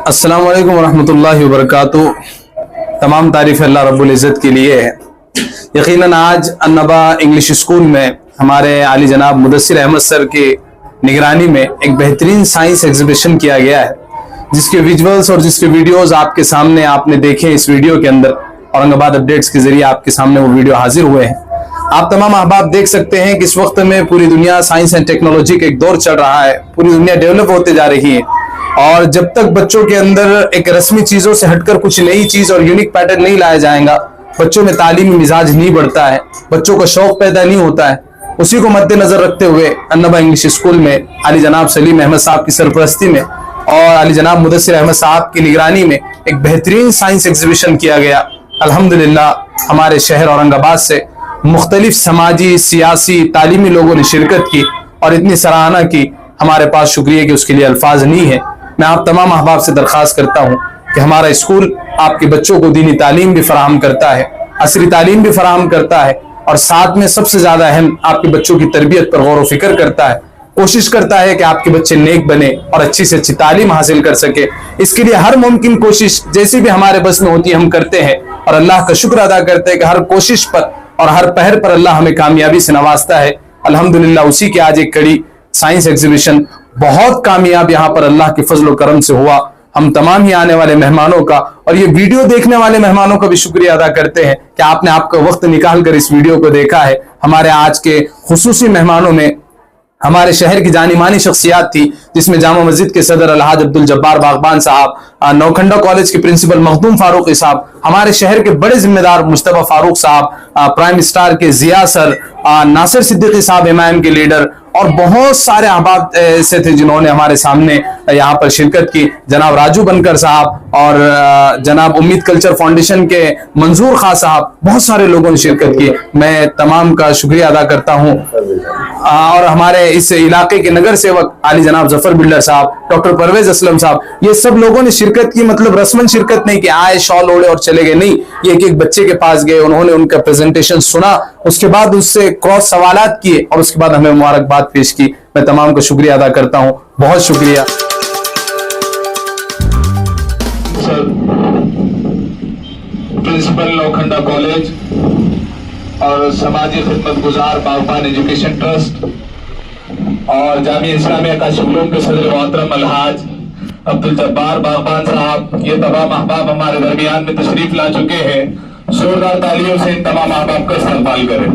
अस्सलाम वालेकुम रहमतुल्लाहि व बरकातुहू। तमाम तारीफ़ अल्लाह रब्बुल इज़्ज़त के लिए है। यकीनन आज अन्नबा इंग्लिश स्कूल में हमारे आली जनाब मुदस्सिर अहमद सर की निगरानी में एक बेहतरीन साइंस एग्जीबिशन किया गया है, जिसके विजुअल्स और जिसके वीडियोस आपके सामने आपने देखे। इस वीडियो के अंदर औरंगाबाद अपडेट्स के जरिए आपके सामने वो वीडियो हाजिर हुए हैं। आप तमाम अहबाब देख सकते हैं कि इस वक्त में पूरी दुनिया साइंस एंड टेक्नोलॉजी का एक दौर चल रहा है। पूरी दुनिया डेवलप होते जा रही है और जब तक बच्चों के अंदर एक रस्मी चीजों से हटकर कुछ नई चीज और यूनिक पैटर्न नहीं लाया जाएगा, बच्चों में तालीमी मिजाज नहीं बढ़ता है, बच्चों का शौक पैदा नहीं होता है। उसी को मद्देनजर रखते हुए अन्नबा इंग्लिश स्कूल में आली जनाब सलीम अहमद साहब की सरपरस्ती में और आली जनाब मुदस्सिर अहमद साहब की निगरानी में एक बेहतरीन साइंस एग्जीबिशन किया गया। अल्हम्दुलिल्लाह हमारे शहर औरंगाबाद से मुख्तलिफ समाजी, सियासी, तालीमी लोगों ने शिरकत की और इतनी सराहना की, हमारे पास शुक्रिया कि उसके लिए अल्फाज नहीं है। मैं आप तमाम अहबाब से दरख्वास्त करता हूँ कि हमारा स्कूल आपके बच्चों को दीनी तालीम भी फराहम करता है, असरी तालीम भी फराहम करता है और साथ में सबसे ज्यादा अहम आपके बच्चों की तरबियत पर गौर व फिक्र करता है। कोशिश करता है कि आपके बच्चे नेक बने और अच्छी से अच्छी तालीम हासिल कर सके। इसके लिए हर मुमकिन कोशिश जैसी भी हमारे बस में होती है हम करते हैं और अल्लाह का शुक्र अदा करते हैं कि हर कोशिश पर और हर पहर पर अल्लाह हमें कामयाबी से नवाजता है। अल्हम्दुलिल्लाह उसी की आज एक कड़ी साइंस एग्जीबिशन बहुत कामयाब यहाँ पर अल्लाह के फजल और करम से हुआ। हम तमाम ही आने वाले मेहमानों का और ये वीडियो देखने वाले मेहमानों का भी शुक्रिया अदा करते हैं कि आपने आपका वक्त निकाल कर इस वीडियो को देखा है। हमारे आज के खुसूसी मेहमानों में हमारे शहर की जानी मानी शख्सियात थी, जिसमें जामा मस्जिद के सदर अलहाज अब्दुल जब्बार बागबान साहब, नौखंडा कॉलेज के प्रिंसिपल मखदूम फारूकी साहब, हमारे शहर के बड़े जिम्मेदार मुश्तबा फारूक साहब, प्राइम स्टार के जिया सर, नासिर सिद्दीकी साहब एमआईएम के लीडर और बहुत सारे अहबाब ऐसे थे जिन्होंने हमारे सामने यहाँ पर शिरकत की। जनाब राजू बनकर साहब और जनाब उम्मीद कल्चर फाउंडेशन के मंजूर खां साहब, बहुत सारे लोगों ने शिरकत की। मैं तमाम का शुक्रिया अदा करता हूँ। और हमारे इस इलाके के नगर सेवक आली जनाब जफर बिल्डर साहब, डॉक्टर परवेज असलम साहब, ये सब लोगों ने शिरकत की। मतलब रस्मन शिरकत नहीं कि आए शॉल ओढ़े और चले गए, नहीं, ये एक बच्चे के पास गए, उन्होंने उनका प्रेजेंटेशन सुना, उसके बाद उससे क्रॉस सवालात किए और उसके बाद हमें मुबारकबाद पेश की। मैं तमाम का शुक्रिया अदा करता हूं, बहुत शुक्रिया। प्रिंसिपल नौखंडा कॉलेज और समाजी खिदमत गुजार बागबान एजुकेशन ट्रस्ट और जामिया इस्लामिया का शुगलों के सदर मोहतरम अलहाज अब्दुल जब्बार बागबान साहब, ये तमाम अहबाब हमारे दरमियान में तशरीफ ला चुके हैं। जोरदार तालियों से इन तमाम अहबाब का इस्तकबाल करें।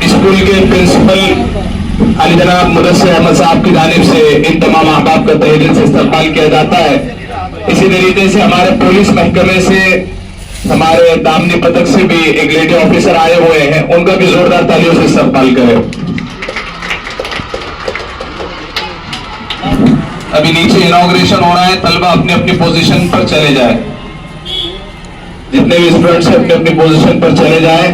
स्कूल के प्रिंसिपल आली जनाब मुदस्सिर अहमद साहब की जानिब से इन तमाम अहबाब का तहे दिल से इस्तकबाल किया जाता है। इसी तरीके से हमारे पुलिस महकमे से हमारे दामनी पदक से भी एक लेडी ऑफिसर आए हुए हैं, उनका भी जोरदार तालियों से इस्तकबाल करें। अभी नीचे इनॉग्रेशन हो रहा है, तलबा अपनी अपनी पोजीशन पर चले जाए, जितने भी स्टूडेंट्स हैं अपनी अपनी पोजीशन पर चले जाए।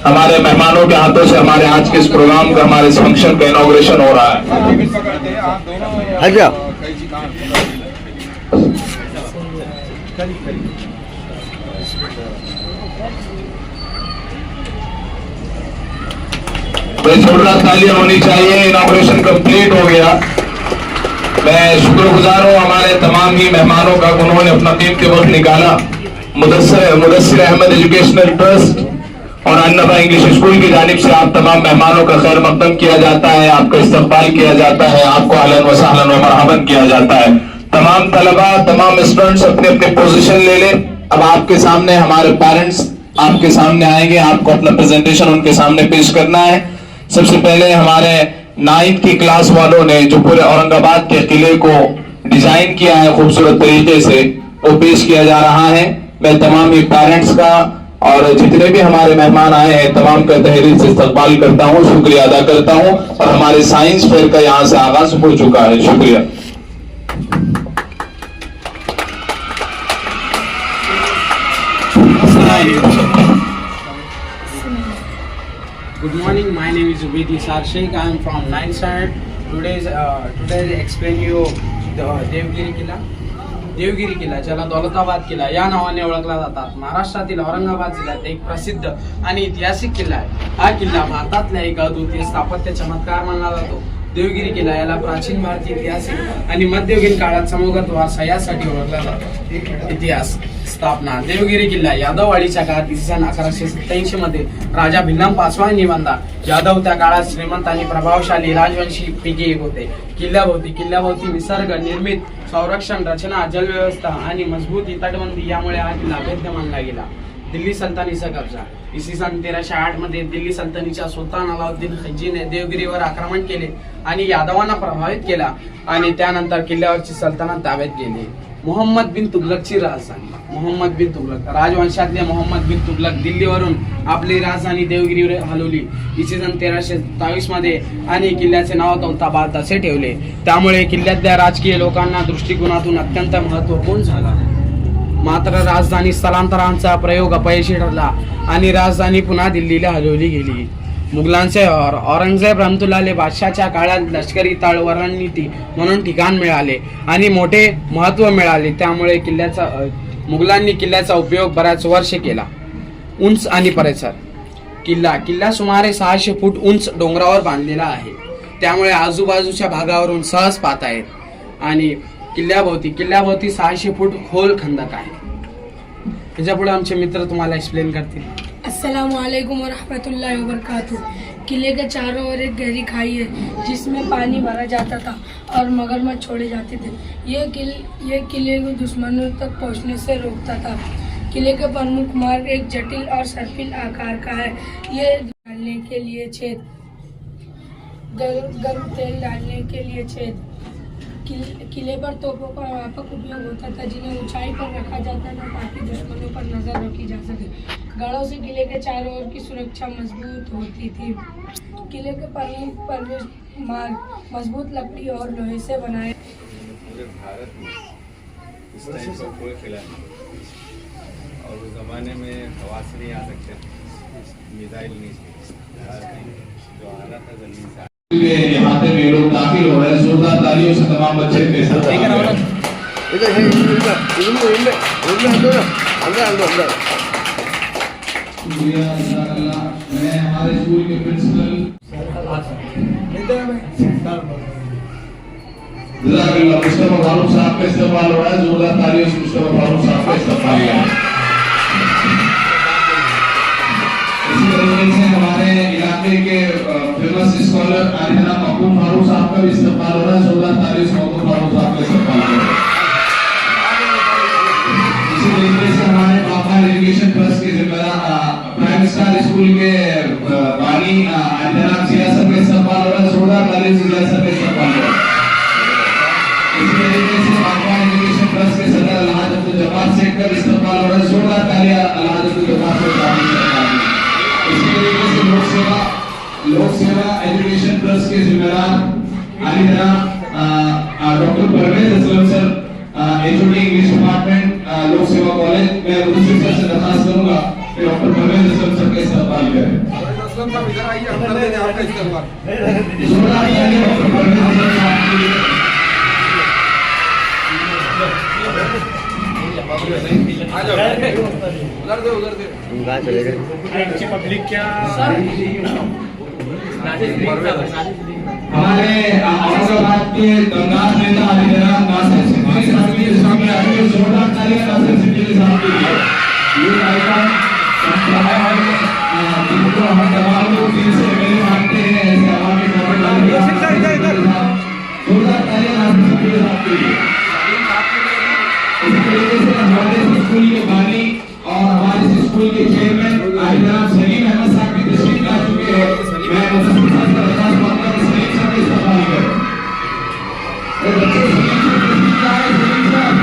हमारे मेहमानों के हाथों से हमारे आज के इस प्रोग्राम का, हमारे इस फंक्शन का इनॉग्रेशन हो रहा है। भाई जोरदार तालियां होनी चाहिए। इनॉग्रेशन कंप्लीट हो गया। मैं शुक्रगुजार हूँ हमारे तमाम ही मेहमानों का, उन्होंने अपना कीमती वक्त निकाला। मुदस्सिर अहमद एजुकेशनल ट्रस्ट और अन्नबा इंग्लिश स्कूल की जानिब से आप तमाम मेहमानों का खैर मकदम किया जाता है, आपका इस्तकबाल किया जाता है, आपको अहलन व सहलन व मरहबन किया जाता है। तमाम तलबा, तमाम स्टूडेंट्स अपने अपने पोजीशन ले लें। अब आपके सामने हमारे पेरेंट्स आपके सामने आएंगे, आपको अपना प्रेजेंटेशन उनके सामने पेश करना है। सबसे पहले हमारे 9th की क्लास वालों ने जो पूरे औरंगाबाद के किले को डिजाइन किया है खूबसूरत तरीके से, वो पेश किया जा रहा है। मैं तमाम ही पेरेंट्स का और जितने भी हमारे मेहमान आए हैं तमाम का तहे दिल से इस्तकबाल करता हूँ, शुक्रिया अदा करता हूँ। और हमारे साइंस फेयर का यहाँ से आगाज हो चुका है। शुक्रिया। Good morning, my name is Ubaid Nisar Sheikh. I am from 9th standard. Today I explain you the Devgiri किल्ला, ज्याला दौलताबाद किल्ला या नावाने ओळखला जातात, महाराष्ट्रातील औरंगाबाद जिल्ह्यात एक प्रसिद्ध आणि ऐतिहासिक किल्ला आहे। हा किल्ला भारतातला एक अद्वितीय स्थापत्य चमत्कार मानला जातो। देवगिरी किल्ला याला प्राचीन भारतीय ऐतिहासिक आणि मध्ययुगीन काळात समूहगत वारसा यासाठी ओळखला जातो. इतिहास स्थापना देवगिरी किल्ला यादववाडीच्या काळात इसवी सन 1187 मध्ये राजा भिल्लम पाचवा यांनी बांधला. यादव त्या काळात श्रीमंत आणि प्रभावशाली राजवंशी पैकी एक होते. किल्ल्याभोवती निसर्ग निर्मित संरक्षण रचना, जलव्यवस्था आणि मजबूत तटबंदी यामुळे हा किल्ला अभेद्य मानला गेला. दिल्ली सल्तनतीचा कब्जा इसवी सन 1308 मध्ये दिल्ली सल्तनतीच्या सुलतान अलाउद्दीन खिलजीने देवगिरीवर आक्रमण केले आणि यादवांना प्रभावित केला आणि त्यानंतर किल्ल्यावरची सल्तनत ताब्यात गेली. मोहम्मद बिन तुगलकची राजधानी मोहम्मद बिन तुगलक राजवंशातले मोहम्मद बिन तुगलक दिल्लीवरून आपली राजधानी देवगिरीवर हलवली इसवी सन 1327 मध्ये आणि किल्ल्याचे नाव दौलताबाद असे ठेवले. त्यामुळे किल्ल्यातल्या राजकीय लोकांना दृष्टिकोनातून अत्यंत महत्त्वपूर्ण झाला. मात्र राजधानी स्थलांतरांचा प्रयोग अपयशी ठरला आणि राजधानी पुन्हा दिल्लीला हलवली गेली. मुघलांचे औरंगजेब रहमतुल्लाह बादशाहच्या काळात लष्करी तळवरणनीती म्हणून ठिकाण मिळाले आणि मोठे महत्त्व मिळाले. त्यामुळे मुघलांनी किल्ल्याचा उपयोग बऱ्याच वर्ष केला. उंच आणि परिसर किल्ला सुमारे 600 फूट उंच डोंगरावर बांधलेला आहे. त्यामुळे आजूबाजूच्या भागावरून सहज पाहता येत. आणि किल्ल्याभोवती 600 फूट खोल खंदक आहे. त्याच्यापुढे आमचे मित्र तुम्हाला एक्सप्लेन करतील. अस्सलामुअलैकुम वरहमतुल्लाहि वबरकातुहू। किले के चारों ओर एक गहरी खाई है जिसमें पानी भरा जाता था और मगरमच्छ छोड़े जाते थे। ये किले को दुश्मनों तक पहुंचने से रोकता था। किले का प्रमुख मार्ग एक जटिल और सर्पिल आकार का है। ये डालने के लिए छेद, गर्म तेल डालने के लिए छेद। किले पर तोपों का व्यापक उपयोग होता था जिन्हें ऊंचाई पर रखा जाता था ताकि दुश्मनों पर नजर रखी जा सके। गढ़ों से किले के चारों ओर की सुरक्षा मजबूत होती थी। किले के प्रमुख प्रवेश मार्ग मजबूत लकड़ी और लोहे से बनाए। पूरे भारत में इस टाइप का कोई किला नहीं और उस ज़माने में हवा से नहीं आ सकते, मिसाइल नहीं, जो आ रहा था ज़मीन से। यहाँ पे भी लोग दाखिल हो रहे हैं, जोरदार तालियों से तमाम बच्चे इधर मैं हमारे स्कूल के प्रिंसिपल मुस्तफा फारूक साहब का इस्तेमाल हो रहा है। जोरदार तालियों से मुस्तफा फारूक साहब का इस्तेमाल किया। इसी तरीके से हमारे इलाके के फेमस स्कॉलर आलिना महबूब फारूक साहब का भी इस्तेमाल हो रहा है। जोरदार तालियों से महबूब फारूक साहब का इस्तेमाल हो रहा है। इसी तरीके से हमारे बाबा एजुकेशन ट्रस्ट के जिम्मेदार प्राइम स्टार स्कूल के बानी आलिना जिया सर का इस्तेमाल हो रहा है। जोरदार तालियों से जिया सर का इस्तेमाल हो रहा है। इसी तरीके से बाबा एजुकेशन ट्रस्ट के सदर अल्लाह अब्दुल जब्बार शेख का इस्तेमाल हो रहा है। जोरदार तालियां अल्लाह अब्दुल जब्बार शेख का इस्तेमाल। इसी तरीके से लोक सेवा एजुकेशन ट्रस्ट के जिम्मेदार आली जनाब doctor Parvez Aslam sir, HOD English department Lok Seva college. मैं मुदस्सिर सर से दरखास्त करूंगा कि डॉक्टर परवेज असलम सर का इस्तेमाल करें। असलम साहब इधर आइए, अंदर दें आपका इस्तेमाल। जोरदार तालियां डॉक्टर परवेज असलम साहब के लिए। उधर दे पब्लिक क्या हमारे औरंगाबाद के दमदार नेता जनाब नासिर सिद्दीकी साहब के सामने आगे जोरदार तालियां नासिर सिद्दीकी साहब के लिए। ये आइकन जिनको हम तमाम लोग दिल से मिल मानते हैं, ऐसे हमारे जोरदार तालियां नासिर सिद्दीकी साहब के लिए। इस तरीके से हमारे स्कूल के बानी और हमारे स्कूल के चेयरमैन जनाब सलीम अहमद साहब की तशरीफ ला चुके हैं। मैं मुदस्सिर साहब का दरखास्त मांगता हूं सलीम साहब का इस्तेमाल करें। बच्चे सलीम साहब तशरीफ ला रहे हैं। सलीम साहब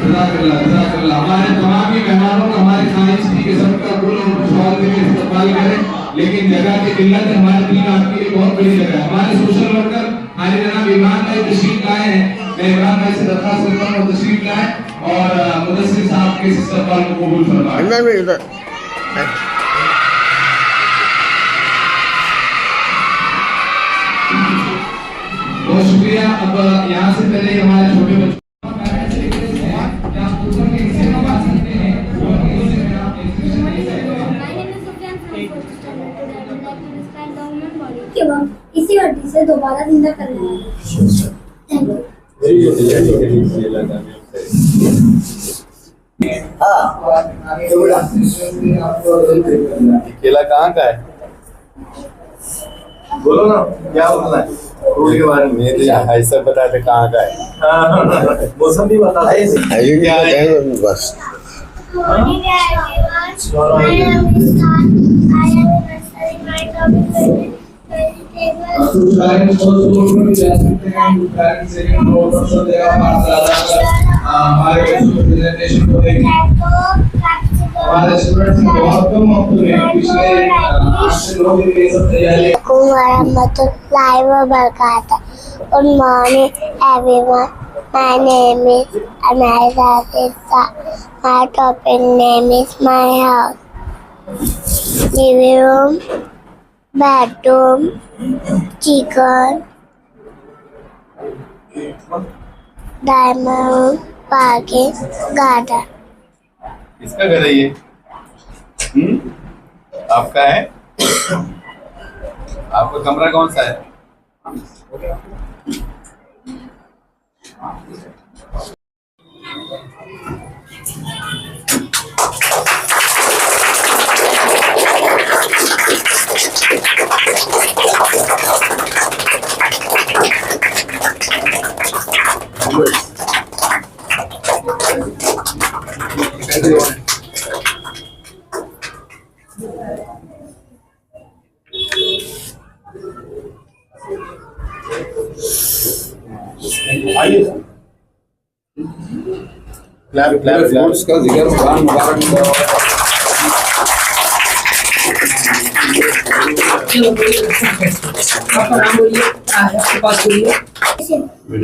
जज़ाकल्लाह। हमारे तमाम ही मेहमानों को हमारे खानिश की किस्म का गुल और खुशहाल देकर इस्तेमाल करें। लेकिन जगह की किल्लत है, हमारे दिल में आपके लिए बहुत बड़ी जगह है। हमारे सोशल वर्कर हाजी जनाब इमरान भाई तशरीफ लाए हैं। मैं इमरान भाई से दरखास्त करता हूं वो तशरीफ लाए और मुदस्सिर साहब के इस इस्तेमाल को कबूल फरमाएं। बहुत शुक्रिया। अब यहाँ से पहले हमारे छोटे बच्चों My name is Sufyan from 4th standard. Today I would like to describe के बाद इसी हड्डी से दोबारा जिंदा कर लेना। Thank you. केला कहाँ का है? बोलो ना क्या बोलना है फूल के बारे में। मेरे ऐसा बता दे कहाँ का है। मौसम भी बता क्या है बस। Morning everyone. I am Muskan. I am in nursery. My topic is vegetables. हमारे प्रेजेंटेशन को देखें। हमारे स्टूडेंट्स बहुत कम वक्त में पिछले 8 लोगों की सब तैयारी। Warahmatullahi wabarakatuh. Good morning everyone. My name is Anayza Sisa. My topic name is my house. Living room, bedroom, chicken, diamond room, parking, garden. किसका घर है ये? आपका है? आपका कमरा कौन सा है? फ्रूट्स का जिक्र कुरान मुबारक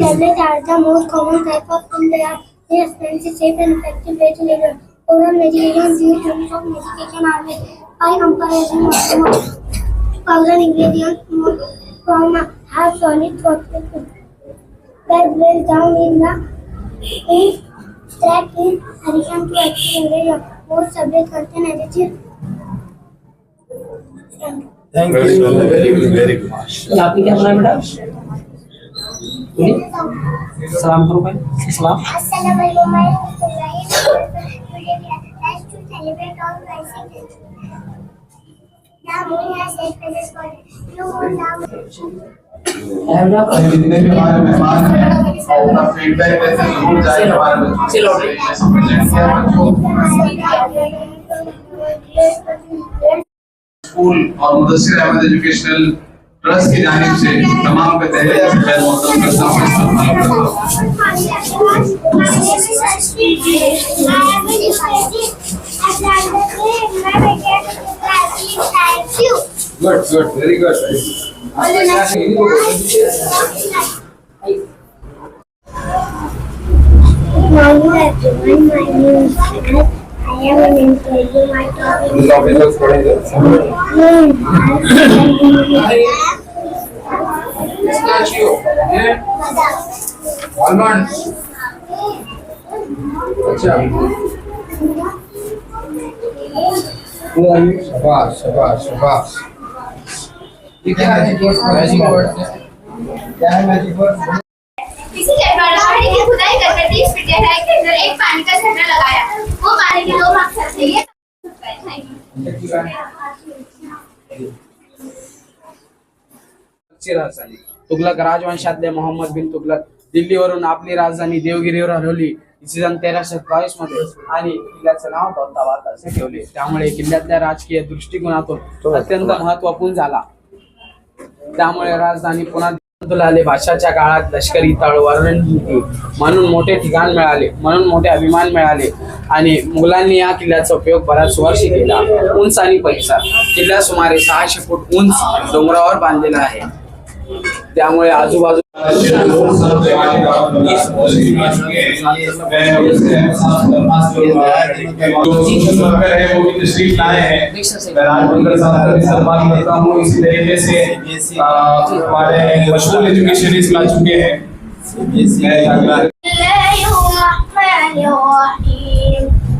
Tablets are the most common type of food. They are inexpensive, safe, and effective way to live. Overall, vegetarian units of medication are made by comparison of 1,000 ingredients from half solid chocolate food. That breaks down in the track in addition to extra range of most subjects contain additive. Thank Very you। good, very good। आपकी क्या नाम है बेटा? सलाम करो भाई। सलाम। Assalamualaikum warahmatullahi wabarakatuh. Today we are blessed to celebrate all bicycles. The moon has 8 faces for you moon now. जितने भी हमारे मेहमान हैं अपना फीडबैक देते हैं जरूर जाए हमारे बच्चों चलो। स्कूल और मुदस्सिर अहमद एजुकेशनल ट्रस्ट की जानिब से तमाम का तहे दिल से खैर मौसम करता हूँ इस्तेमाल करता हूँ। Good very good. I am an employee. My topic is almond. अच्छा शाबाश शाबाश शाबाश। ये क्या है? मैजिक वर्ड क्या है? मैजिक वर्ड किसी के बड़े की खुदाई करके 30 फीट गहराई के अंदर एक पानी का झरना लगाया। वो पानी के 2 मकसद थे। राजधानी तुगलक राजवंशातले मोहम्मद बिन तुगलक दिल्लीवरून आपली राजधानी देवगिरीवर हलवली इसवी सन 1322 मध्ये आणि किल्ल्याचं नाव दौलताबाद असे ठेवले। त्यामुळे किल्ल्यातल्या राजकीय दृष्टिकोनातून अत्यंत महत्त्वपूर्ण झाला। त्यामुळे राजधानी पुन्हा आले। भाषाच्या काळात लष्करी तळ रणनीती म्हणून मोठे ठिकाण मिळाले, म्हणून मोठे अभिमान मिळाले आणि मुघलांनी या किल्ल्याचा उपयोग बऱ्याच वर्षी केला। उंच आणि परिसर किल्ला सुमारे 600 फूट उंच डोंगरावर बांधलेला आहे। त्यामुळे आजूबाजू इसी तरीके से हमारे मशहूर एजुकेशनिस्ट ला चुके हैं।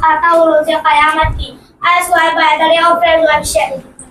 खाता वो रोज़े क़यामत की I swear by the ray of resurrection.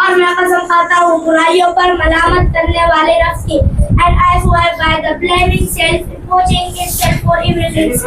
और मैं कसम खाता हूँ बुराइयों पर मलामत करने वाले नफ्स की. And I swear by the blaming self, reproaching itself for evilness.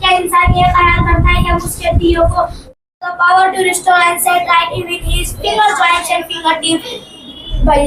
क्या इंसान ये ख्याल करता है कि हम उसकी हड्डियों को the power to restore and set right even his finger joints and fingertips. बल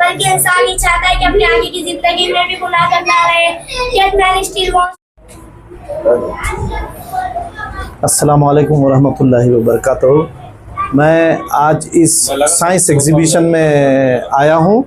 बल्कि इंसान ही चाहता है कि अपने आगे की जिंदगी में भी गुनाह करता रहे. Yet man still wants. अस्सलामु अलैकुम वरहमतुल्लाहि वबरकातुहू। मैं आज इस साइंस एग्ज़िबिशन में आया हूँ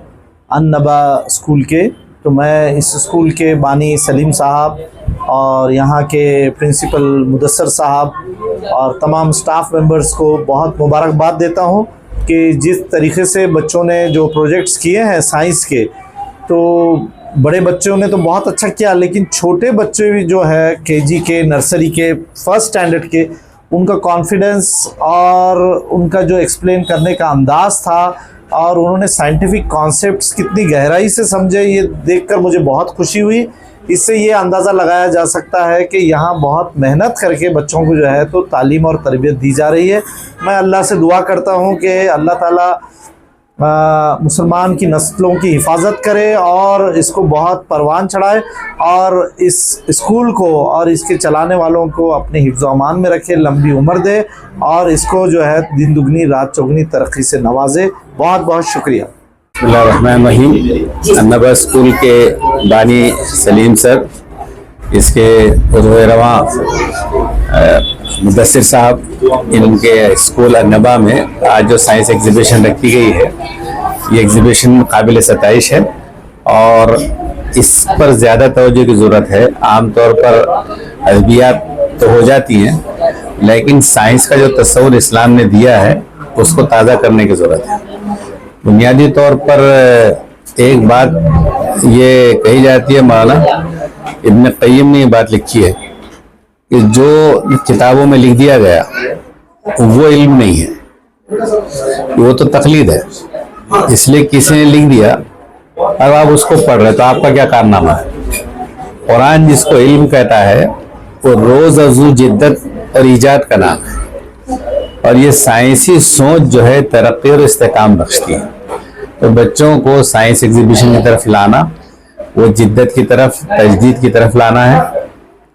अन्नबा स्कूल के। तो मैं इस स्कूल के बानी सलीम साहब और यहाँ के प्रिंसिपल मुदस्सर साहब और तमाम स्टाफ मेंबर्स को बहुत मुबारकबाद देता हूँ कि जिस तरीके से बच्चों ने जो प्रोजेक्ट्स किए हैं साइंस के, तो बड़े बच्चों ने तो बहुत अच्छा किया, लेकिन छोटे बच्चे भी जो है केजी के, नर्सरी के, फर्स्ट स्टैंडर्ड के, उनका कॉन्फिडेंस और उनका जो एक्सप्लेन करने का अंदाज़ था और उन्होंने साइंटिफिक कॉन्सेप्ट्स कितनी गहराई से समझे, ये देखकर मुझे बहुत खुशी हुई। इससे ये अंदाज़ा लगाया जा सकता है कि यहाँ बहुत मेहनत करके बच्चों को जो है तो तालीम और तरबियत दी जा रही है। मैं अल्लाह से दुआ करता हूँ कि अल्लाह ताला मुसलमान की नस्लों की हिफाजत करे और इसको बहुत परवान चढ़ाए और इस स्कूल को और इसके चलाने वालों को अपने हिफ्ज़ अमान में रखे, लंबी उम्र दे और इसको जो है दिन दुगनी रात चौगनी तरक्की से नवाजे। बहुत बहुत शुक्रिया। बिस्मिल्लाहिर्रहमानिर्रहीम। अन्नबा स्कूल के बानी सलीम सर, इसके उर्वे रवां मुदस्सिर साहब, इनके स्कूल अन्नबा में आज जो साइंस एग्जीबिशन रखी गई है, ये एग्जीबिशन काबिल सताइश है और इस पर ज़्यादा तवज्जो की ज़रूरत है। आमतौर पर अदबियात तो हो जाती हैं, लेकिन साइंस का जो तस्वुर इस्लाम ने दिया है उसको ताज़ा करने की ज़रूरत है। बुनियादी तौर पर एक बात ये कही जाती है, मौलाना इब्न क़य्यिम ने ये बात लिखी है कि जो किताबों में लिख दिया गया वो इल्म नहीं है, वो तो तकलीद है। इसलिए किसी ने लिख दिया, अब आप उसको पढ़ रहे तो आपका क्या कारनामा है। कुरान जिसको इल्म कहता है वो रोज़ अज़ू जिद्दत और ईजाद का नाम है, और ये साइंसी सोच जो है तरक्की और इस्तेकाम बख्शती है। तो बच्चों को साइंस एग्जीबिशन की तरफ लाना, वो जिद्दत की तरफ, तजदीद की तरफ लाना है।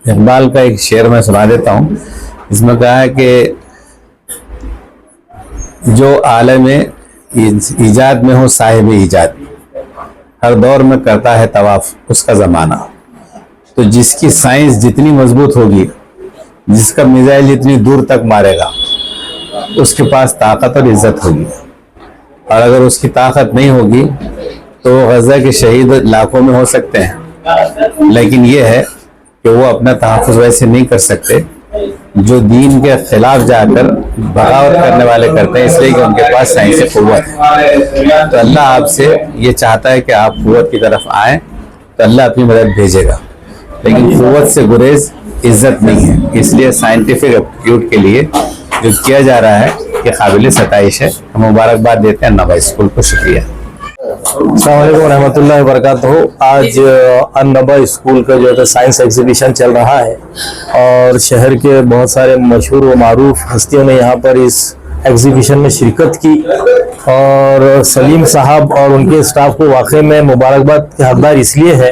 इकबाल का एक शेर मैं सुना देता हूँ, इसमें कहा है कि जो आलम ईजाद में हो साहिब ईजाद, हर दौर में करता है तवाफ उसका ज़माना। तो जिसकी साइंस जितनी मजबूत होगी, जिसका मिसाइल जितनी दूर तक मारेगा, उसके पास ताकत और इज्जत होगी। और अगर उसकी ताकत नहीं होगी तो गज़ा के शहीद लाखों में हो सकते हैं, लेकिन ये है कि वो अपना तहफ़्फ़ुज़ वैसे नहीं कर सकते जो दीन के खिलाफ जाकर बगावत करने वाले करते हैं, इसलिए कि उनके पास साइंसी क़ुव्वत है। तो अल्लाह आपसे ये चाहता है कि आप क़ुव्वत की तरफ आएँ तो अल्लाह अपनी मदद भेजेगा, लेकिन क़ुव्वत से गुरेज इज्जत नहीं है। इसलिए साइंटिफिक एप्टीट्यूड के लिए जो किया जा रहा है कि काबिल सताइश है। हम मुबारकबाद देते हैं अन्नबा स्कूल को। शुक्रिया। अस्सलाम वालेकुम रहमतुल्लाहि व बरकातहू। आज अन्नबा स्कूल का जो है साइंस एग्जीबिशन चल रहा है और शहर के बहुत सारे मशहूर व मारूफ हस्तियों ने यहाँ पर इस एग्जीबिशन में शिरकत की और सलीम साहब और उनके स्टाफ को वाकई में मुबारकबाद के हकदार इसलिए है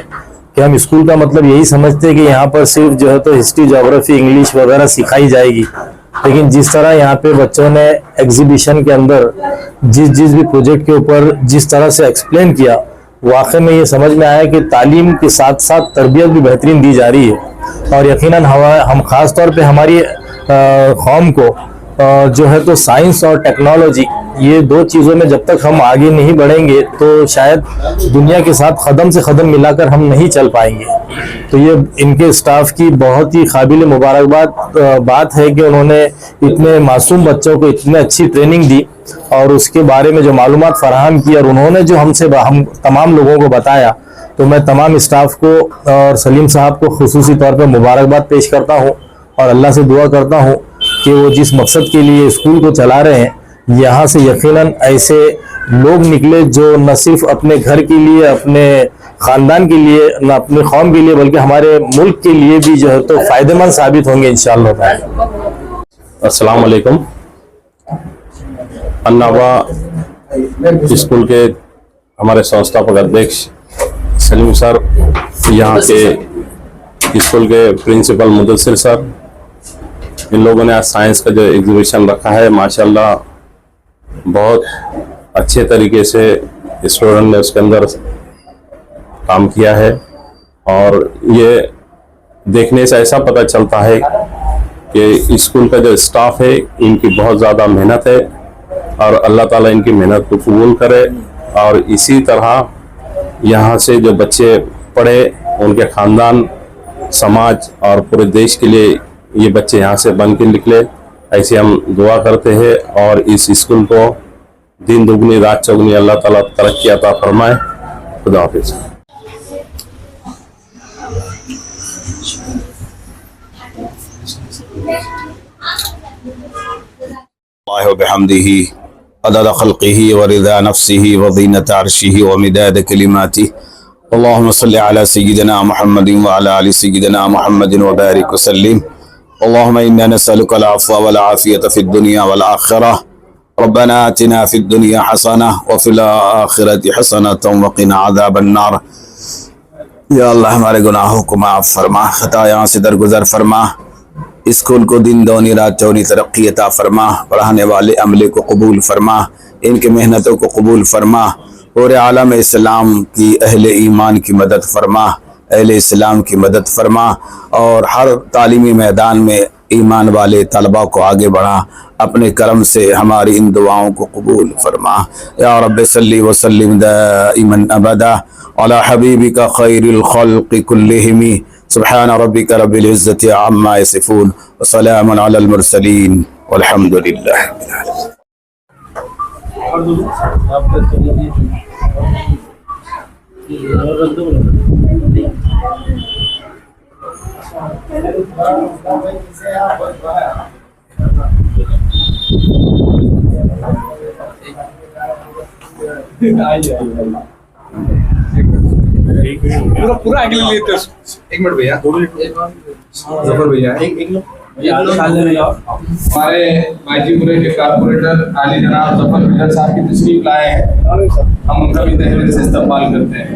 कि हम स्कूल का मतलब यही समझते हैं कि यहाँ पर सिर्फ जो है तो हिस्ट्री, ज्योग्राफी, इंग्लिश वगैरह सिखाई जाएगी, लेकिन जिस तरह यहाँ पे बच्चों ने एग्जीबिशन के अंदर जिस भी प्रोजेक्ट के ऊपर जिस तरह से एक्सप्लेन किया, वाकई में ये समझ में आया कि तालीम के साथ साथ तरबियत भी बेहतरीन दी जा रही है। और यकीनन हम ख़ास तौर पे हमारी कौम को जो है तो साइंस और टेक्नोलॉजी, ये दो चीज़ों में जब तक हम आगे नहीं बढ़ेंगे तो शायद दुनिया के साथ कदम से कदम मिलाकर हम नहीं चल पाएंगे। तो ये इनके स्टाफ की बहुत ही काबिल मुबारकबाद बात है कि उन्होंने इतने मासूम बच्चों को इतनी अच्छी ट्रेनिंग दी और उसके बारे में जो मालूमात फराहम की और उन्होंने जो हम तमाम लोगों को बताया। तो मैं तमाम स्टाफ को और सलीम साहब को खुसूसी तौर पर मुबारकबाद पेश करता हूँ और अल्लाह से दुआ करता हूँ कि वो जिस मकसद के लिए स्कूल को चला रहे हैं, यहाँ से यकीनन ऐसे लोग निकले जो न सिर्फ अपने घर के लिए, अपने खानदान के लिए, न अपने कौम के लिए, बल्कि हमारे मुल्क के लिए भी जो है तो फायदेमंद साबित होंगे इंशाअल्लाह। अस्सलाम वालेकुम। अन्नाबा स्कूल के हमारे संस्थापक अध्यक्ष सलीम सर, यहाँ के स्कूल के प्रिंसिपल मुदस्सिर सर, इन लोगों ने आज साइंस का जो एग्जीबिशन रखा है, माशाल्लाह बहुत अच्छे तरीके से स्टूडेंट ने उसके अंदर काम किया है। और ये देखने से ऐसा पता चलता है कि स्कूल का जो स्टाफ है इनकी बहुत ज़्यादा मेहनत है और अल्लाह ताला इनकी मेहनत को कबूल करे। और इसी तरह यहाँ से जो बच्चे पढ़े, उनके ख़ानदान, समाज और पूरे देश के लिए ये बच्चे यहाँ से बन के निकले, ऐसे हम दुआ करते हैं। और इस स्कूल को दिन दुगनी रात चौगनी अल्लाह ताला तरक्की अता फरमाए। खुदा हाफिज़। अल्लाह बिहम्दिही अदद खल्क़िही व रिज़ा नफ्सिही व ज़ीनत अर्शिही व मिदाद कलिमातिही। अल्लाहुम्मा सल्लि अला सय्यिदिना मुहम्मदिन व अला आलि सय्यिदिना मुहम्मदिन व बारिक व सल्लिम। अल्लाहुम्मा इन्ना नस्अलुकल अफ़्व वल आफ़ियत फ़िद दुनिया वल आख़िरह। रब्बना आतिना फ़िद दुनिया हसनह व फ़िल आख़िरति हसनतन व क़िना अज़ाबन नार। या अल्लाह हमारे गुनाहों को माफ़ फरमा, खतायाँ से दरगुज़र फरमा, स्कूल को दिन दोनी रात चौनी तरक्की अता फरमा, पढ़ाने वाले अमले को कबूल फरमा, इनकी मेहनतों को कबूल फरमा, पूरे आलम इस्लाम की अहले ईमान की मदद फरमा, अहले इस्लाम की मदद फरमा। और हर तालीमी मैदान में ईमान वाले तलबा को आगे बढ़ा, अपने करम से हमारी इन दुआओं को कबूल फरमा। या रब्बि सल्ली व सल्लिम दाइमन अबदा अला हबीबिका खैरिल खल्क़ि कुल्लिहिम। सुब्हान रब्बिका रब्बिल इज़्ज़ति अम्मा यसिफून व सलामुन अलल मुरसलीन वल्हम्दुलिल्लाहि रब्बिल आलमीन। पूरा आगे लेते हैं। एक मिनट भैया, जफर भैया, हमारे माजीपुरे के कारपोरेटर आली जनाब जफर भुइयां साहब की तशरीफ लाए हैं, हम उनका भी तहे दिल से इस्तकबाल करते हैं।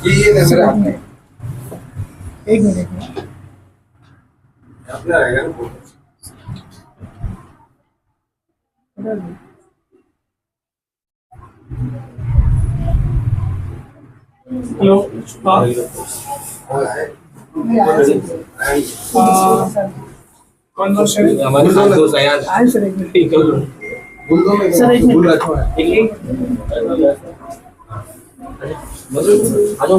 ये मेरे हाथ में एक मिनट अपना रहेगा ना। हेलो, कौन कौन से हमारे साथ दोस्त आए आज सर? एक मिनट बुलदो में सर, एक बुल मिनट रखा है। आ जाओ।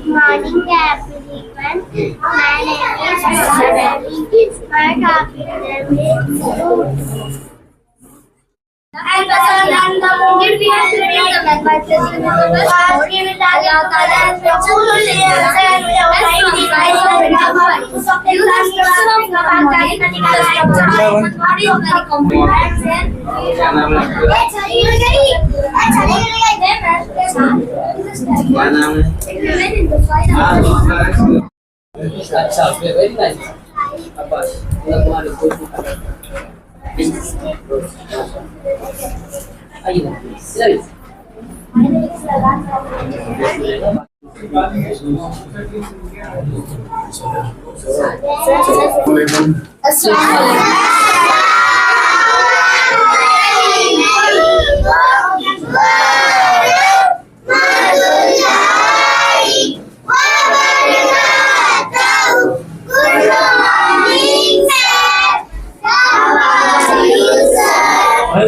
Morning everyone. My name is Sarali. My topic name is food. And the movie we have to read the mathematics. We will tell you that the school and we are trying to devise अच्छा, very nice. आइए इधर।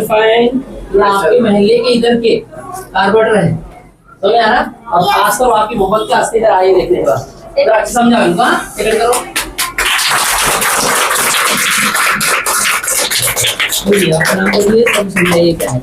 Fine, आपके महल्ले के इधर के corporator है। तो मैं आ रहा अब खास करो आपकी मोहब्बत के हंसते इधर आइए देखने का इधर अच्छे समझा इनको हाँ टिकट करो बोलिए अपना नाम बोलिए सब समझाइए क्या है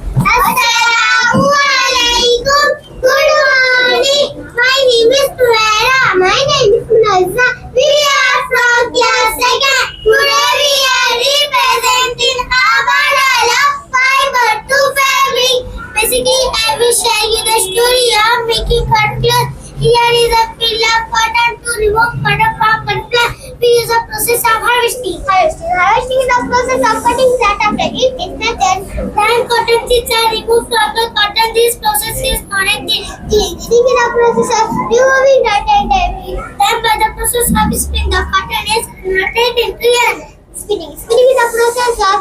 Good morning. My name is Tuera. My name is Nazza. We are from class 2nd. Today we are representing Abadala fiber to fabric. Basically, I will share you the story of making cutlet. Here is a pillar cotton to remove cotton from cutlet. We use a process of harvesting. Harvesting is the process of cutting that after it is then cotton seeds are removed from the cotton. This process is known as cleaning. Cleaning is the process of removing dirt and debris. Then by the process of spinning, the cotton is rotated into yarn. Spinning. Spinning is the process of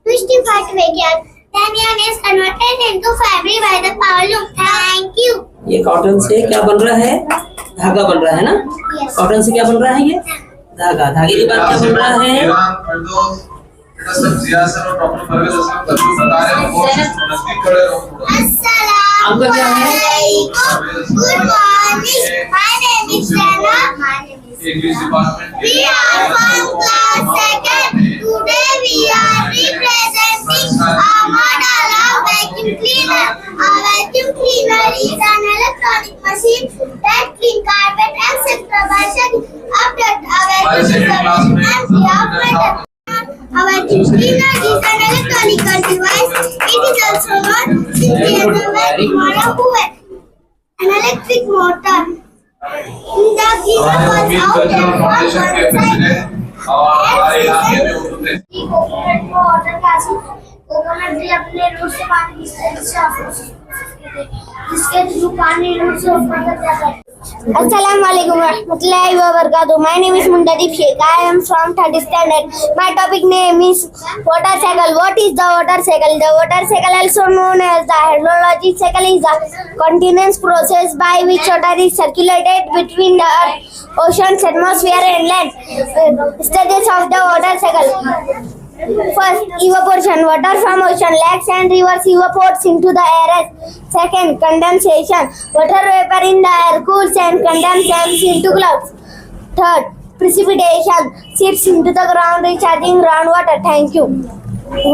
twisting fabric yarn. Then yarn is converted into fabric by the power loom. Thank you. ये cotton से क्या बन रहा है धागा बन रहा है ना कॉटन से क्या बन रहा है ये धागा धागे के बाद क्या बन रहा है आपका क्या है Good morning. My name is Rana. We are from class 2nd. Today we are representing Amadala vacuum cleaner. A vacuum cleaner is an electronic machine that cleans carpet etc. by shutting up the vacuum empty of metal. A vacuum cleaner is an electronic device. It is also known simply as a vacuum or a hoover. An electric motor. The cleaner was out there for one side. Coconut भी अपने root से पानी जिसके through पानी root से ऊपर तक जाता है Assalamu alaikum warahmatullahi wabarakatuh. My name is Muntadeep Sheikh. I am from 3rd standard. My topic name is water cycle. What is the water cycle? The water cycle, also known as the hydrologic cycle, is the continuous process by which water is circulated between the earth, oceans, atmosphere and land. Stages of the water cycle. First, evaporation. Water from ocean, lakes and rivers evaporates into the air. Second, condensation. Water vapor in the air cools and condenses into clouds. Third, precipitation. Seeps into the ground, recharging groundwater. Thank you.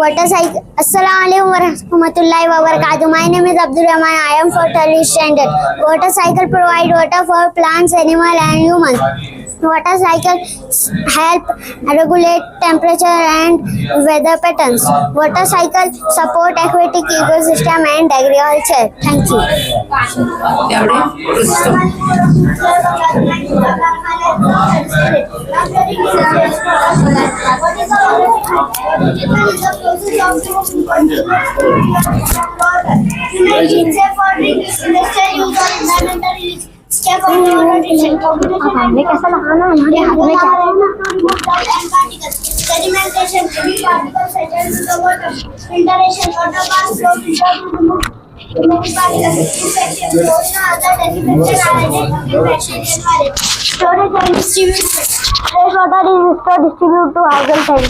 Water cycle. Assalamualaikum warahmatullahi wabarakatuh. My name is Abdul Rahman. I am for 3rd standard. Water cycle provide water for plants, animals and humans. Water cycles help regulate temperature and weather patterns. Water cycles support aquatic ecosystem and agriculture. Thank you. Step of हमें कैसा लगाना हमारे हाथ में क्या sedimentation heavy particles settle into the water filtration water pass flow filter to remove many particles infection chlorine or other disinfectant are added to keep bacteria environment storage and distribution fresh water is stored distributed to household.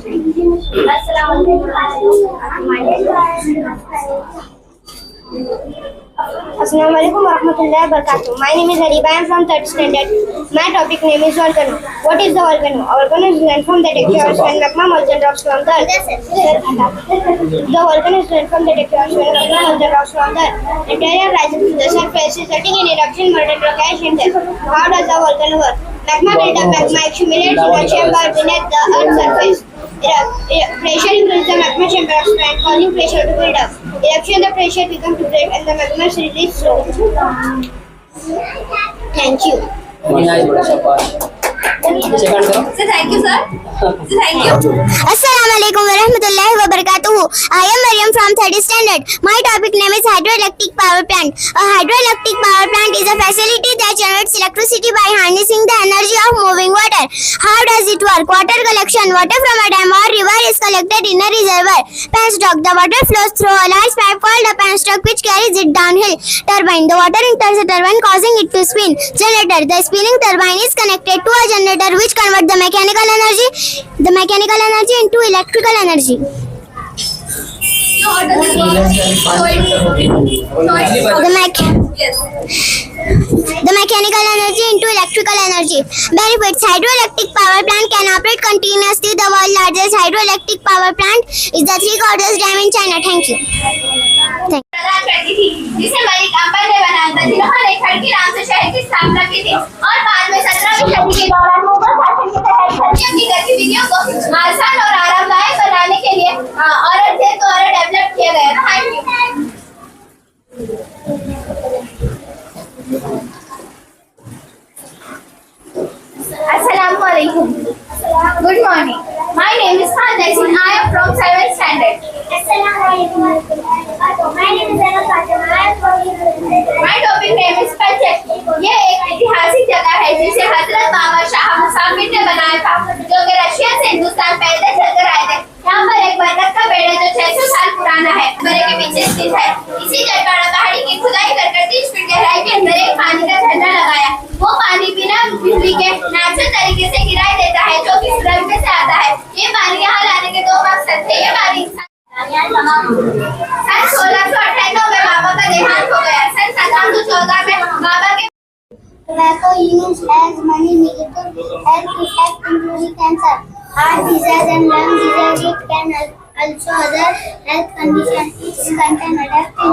Thank you. Assalamualaikum warahmatullahi wabarakatuh. My name is Hariba. I am from 3rd standard. My topic name is volcano. What is the volcano? A volcano is landform that occurs when magma molten rocks from the earth. The volcano is landform that occurs when magma molten rocks from the earth. Interior rises to the surface, resulting in eruption, molten rock ash and death. How does the volcano work? Magma buildup. Magma accumulates in a chamber beneath the earth's surface. Pressure increases the magma chamber expand, causing pressure to build up. Eruption, the pressure becomes to break and the magma is released slowly. Thank you. Thank you, sir. Thank you. Assalamualaikum warahmatullahi wabarakatuh. I am Maryam from 3rd standard. My topic name is hydroelectric power plant. A hydroelectric power plant is a facility that generates electricity by harnessing the energy of moving water. How does it work? Water collection. Water from a dam or river is collected in a reservoir. Penstock. The water flows through a large pipe called a penstock which carries it downhill. Turbine. The water enters the turbine causing it to spin. Generator. The spinning turbine is connected to a generator which converts the mechanical energy into electrical energy. The mechanical energy into electrical energy. Benefits: hydroelectric power plant can operate continuously. The world's largest hydroelectric power plant is the Three Gorges Dam in China. Thank you. प्रदान करती थी, जिसे मलिक अंबर ने बनाया था, जिन्होंने खड़की नाम से शहर की स्थापना की थी और बाद में 17वीं सदी के दौरान मुगल शासन के तहत खड़कियों की गतिविधियों को आसान और आरामदायक बनाने के लिए और डेवलप किया गया था। Thank you. Assalamualaikum. Good morning. My name is Khan Nasin. I am from 7th standard. Assalamualaikum. My name is Anna Fatima. I am from My topic name is Panchak. ये एक ऐतिहासिक जगह है जिसे हजरत बाबा शाह मुसाफिर ने बनाया था, जो कि रशिया से हिंदुस्तान पैदल चलकर आए थे। यहाँ पर एक बरगद का पेड़ है जो 600 साल पुराना है, बरे के पीछे स्थित है। इसी जटवाड़ा पहाड़ी की खुदाई कर 30 फीट गहराई के अंदर एक पानी का झरना लगाया। वो पानी बिना बिजली के नेचुरल तरीके से गिराई देता है, जो कि सुरंग में से आता है। ये पानी यहाँ लाने के 2 मकसद थे। ये पानी सन 1698 में बाबा का देहांत हो गया। सन 1714 में बाबा के tobacco use as money negative health effect including cancer, heart disease and lung disease. It can also other health conditions. It contain addictive and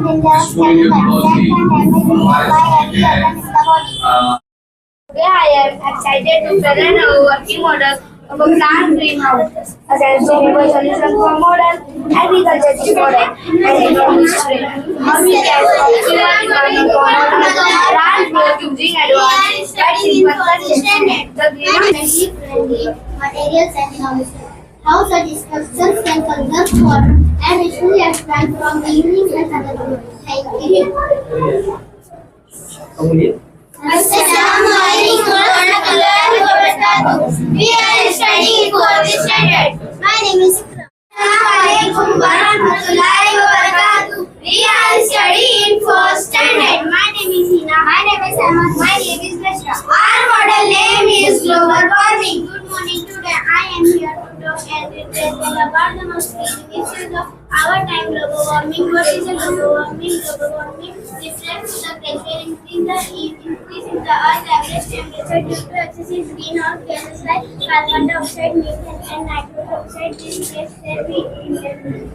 dangerous chemicals that can damage the body and organs in the body. Today I am excited to present a working model of a plant greenhouse, a sustainable solution for modern agriculture model and industry. How we can optimize farming for plant growth using advanced the greenhouse Materials and innovation. How such structures can conserve water and reduce extract from the evening and other. Thank you. Assalamualaikum warahmatullahi wabarakatuh. We are studying 4th standard. My name is Ikra. Assalamualaikum warahmatullahi wabarakatuh. We are studying 4th standard. My name is Hina. My name is Ahmad. My name is Rashra. Our model name is global warming. Good morning. Today I am here to talk and tell about the most basic issues of our time: global warming. What is global warming? Global warming reflects the temperature increase in the Earth's average temperature due to excessive greenhouse gases like carbon dioxide, methane, and nitrogen oxide. These gases have been indefinite.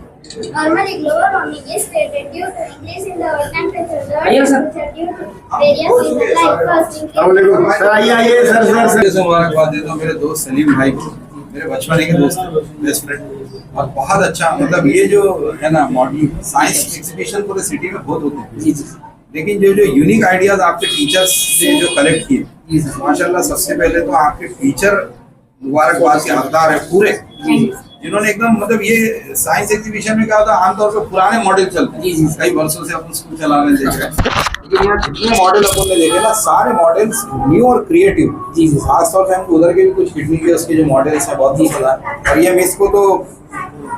Normally, global warming is stated due to increase in the earth temperature. The earth temperature due to various reasons like first increase. मुबारकबाद देता हूँ मेरे दोस्त सलीम भाई को, मेरे बचपन के दोस्त बेस्ट फ्रेंड, और बहुत अच्छा मतलब ये जो है ना मॉडल साइंस एग्जीबिशन पूरे सिटी में बहुत होते हैं, लेकिन जो यूनिक आइडियाज आपके टीचर्स ने जो कलेक्ट किए माशाल्लाह, सबसे पहले तो आपके टीचर मुबारकबाद के हकदार है पूरे, जिन्होंने एकदम मतलब ये साइंस एग्जीबिशन में क्या होता है आमतौर पर पुराने मॉडल चलते हैं, कई वर्षों से अपन स्कूल चलाने देख रहे हैं, लेकिन यहाँ जितने मॉडल अपन ने देखे ना सारे मॉडल्स न्यू और क्रिएटिव। खासतौर से हमको उधर के भी कुछ किडनी के उसके जो मॉडल्स हैं बहुत ही पता है, और ये मिस को तो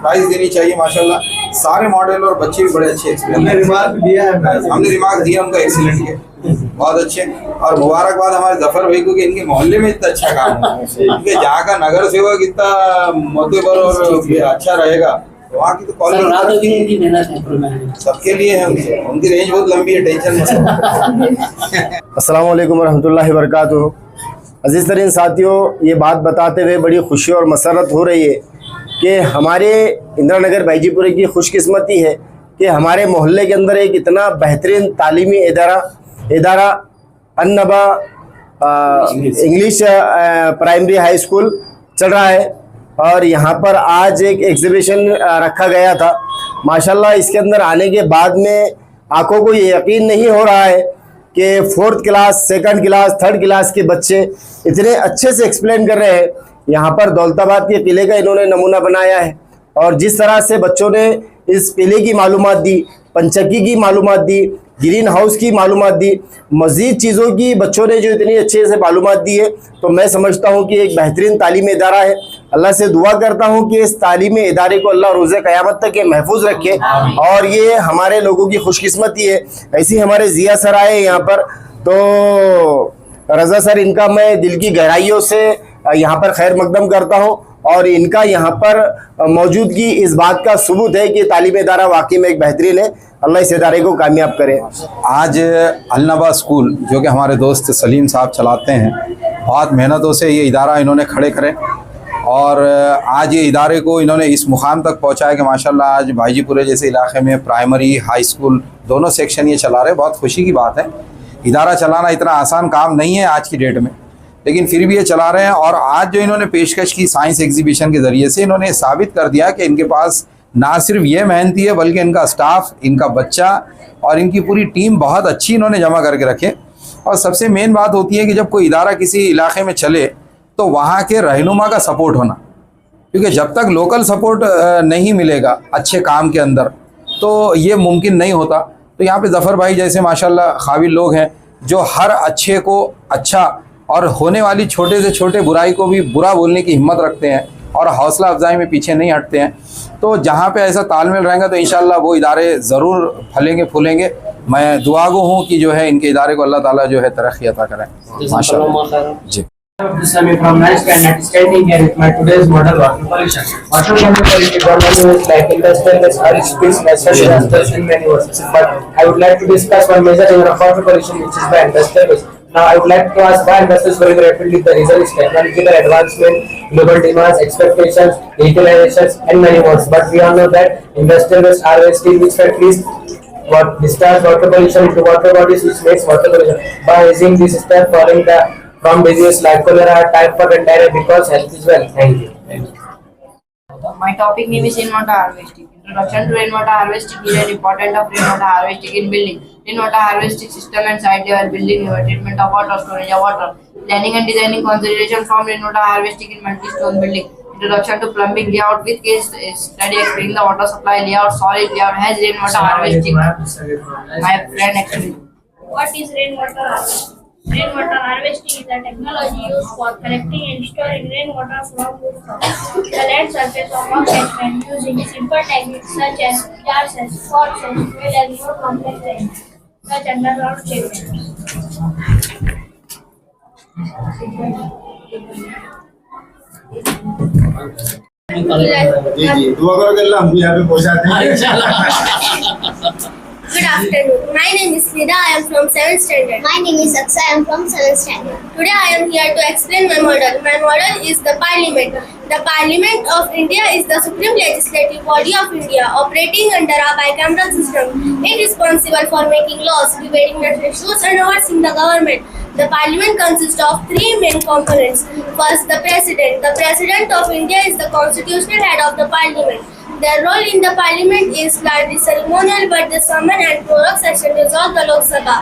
प्राइज देनी चाहिए माशाल्लाह। सारे मॉडल और बच्चे भी बड़े अच्छे हमने रिमार्क दिया उनका एक्सीलेंट के, बहुत अच्छे। और मुबारकबाद हमारे जफर भाई को कि इनके मोहल्ले में इतना अच्छा काम है, क्योंकि जहाँ का नगर सेवक इतना मोतबर और अच्छा रहेगा वहाँ की तो कॉलेज सबके लिए है, उनकी रेंज बहुत लंबी है, टेंशन मत। अस्सलाम वालेकुम रहमतुल्लाहि व बरकातुहू। अजीज़ तरीन साथियों, ये बात बताते हुए बड़ी खुशी और मसरत हो रही है कि हमारे इंदिरा नगर भाईजीपुरे की खुशकिस्मती है कि हमारे मोहल्ले के अंदर एक इतना बेहतरीन तालीमी इदारा अन्नबा इंग्लिश प्राइमरी हाई स्कूल चल रहा है, और यहाँ पर आज एक एग्जीबिशन रखा गया था। माशाल्लाह इसके अंदर आने के बाद में आंखों को ये यकीन नहीं हो रहा है कि 4th class, 2nd class, 3rd class के बच्चे इतने अच्छे से एक्सप्लेन कर रहे हैं। यहाँ पर दौलताबाद के किले का इन्होंने नमूना बनाया है, और जिस तरह से बच्चों ने इस किले की मालूमात दी, पंचक्की की मालूमात दी, ग्रीन हाउस की मालूमात दी, मज़ीद चीज़ों की बच्चों ने जो इतनी अच्छे से मालूमात दी है, तो मैं समझता हूँ कि एक बेहतरीन तालीमी इदारा है। अल्लाह से दुआ करता हूँ कि इस तालीमी इदारे को अल्लाह रोज़े क़यामत तक के महफूज रखे, और ये हमारे लोगों की खुशकिस्मती है। ऐसे ही हमारे ज़िया सर आए यहाँ पर, तो रज़ा सर इनका मैं दिल की गहराइयों से यहाँ पर खैर मकदम करता हूँ, और इनका यहाँ पर मौजूदगी इस बात का सबूत है कि तालिब इदारा वाकई में एक बेहतरीन है। अल्लाह इस इदारे को कामयाब करे। आज अलनबा स्कूल जो कि हमारे दोस्त सलीम साहब चलाते हैं, बहुत मेहनतों से ये इदारा इन्होंने खड़े करे और आज ये इदारे को इन्होंने इस मुकाम तक पहुंचाया कि माशाल्लाह आज भाईजीपुरे जैसे इलाके में प्राइमरी हाई स्कूल दोनों सेक्शन ये चला रहे। बहुत खुशी की बात है। इदारा चलाना इतना आसान काम नहीं है आज की डेट में, लेकिन फिर भी ये चला रहे हैं। और आज जो इन्होंने पेशकश की साइंस एग्जीबिशन के ज़रिए से इन्होंने साबित कर दिया कि इनके पास ना सिर्फ ये मेहनती है बल्कि इनका स्टाफ, इनका बच्चा और इनकी पूरी टीम बहुत अच्छी इन्होंने जमा करके रखे। और सबसे मेन बात होती है कि जब कोई इदारा किसी इलाके में चले तो वहाँ के रहनुमा का सपोर्ट होना, क्योंकि जब तक लोकल सपोर्ट नहीं मिलेगा अच्छे काम के अंदर तो ये मुमकिन नहीं होता। तो यहाँ पे ज़फ़र भाई जैसे माशाल्लाह काबिल लोग हैं जो हर अच्छे को अच्छा और होने वाली छोटे से छोटे बुराई को भी बुरा बोलने की हिम्मत रखते हैं और हौसला अफजाई में पीछे नहीं हटते हैं। तो जहाँ पे ऐसा तालमेल रहेगा तो इंशाल्लाह वो इदारे ज़रूर फलेंगे फूलेंगे। मैं दुआगो हूँ कि जो है इनके इदारे को अल्लाह ताला जो है तरक्की अता करें माशाल्लाह। जी From 9th standard, standing here with my today's model water pollution. Water pollution problem is like industrial speeds necessary in many ways. But I would like to discuss one major area of water pollution, which is the industrial waste. Now I would like to ask why industry is growing rapidly. The reason is technological advancement, global demands, expectations, utilizations, and many more. But we all know that industrial waste are wasted, which factories what discharge water pollution into water bodies, which makes water pollution. By using this step, following the from disease like cholera, typhoid, and diarrhea, because health is well. Thank you. My topic name is rainwater harvesting. Introduction to rainwater harvesting is an important of rainwater harvesting in building. Rainwater harvesting system and site level building, treatment of water, storage of water, planning and designing consideration from rainwater harvesting in multi-story building. Introduction to plumbing layout with case study explaining the water supply layout, solid layout has rainwater harvesting. My friend actually. What is rainwater harvesting? Rainwater harvesting is a technology used for collecting and storing rainwater from rooftops, the land surface of a catchment using simple techniques such as jars and pots as well as more complex techniques such as underground treatment. Good afternoon. My name is Nida. I am from 7th standard. My name is Aksa. I am from 7th standard. Today I am here to explain my model. My model is the Parliament. The Parliament of India is the supreme legislative body of India, operating under a bicameral system. It is responsible for making laws, debating national issues, and overseeing the government. The Parliament consists of three main components. First, the President. The President of India is the constitutional head of the Parliament. Their role in the Parliament is largely ceremonial, but the summon and prorogue session resolve the Lok Sabha.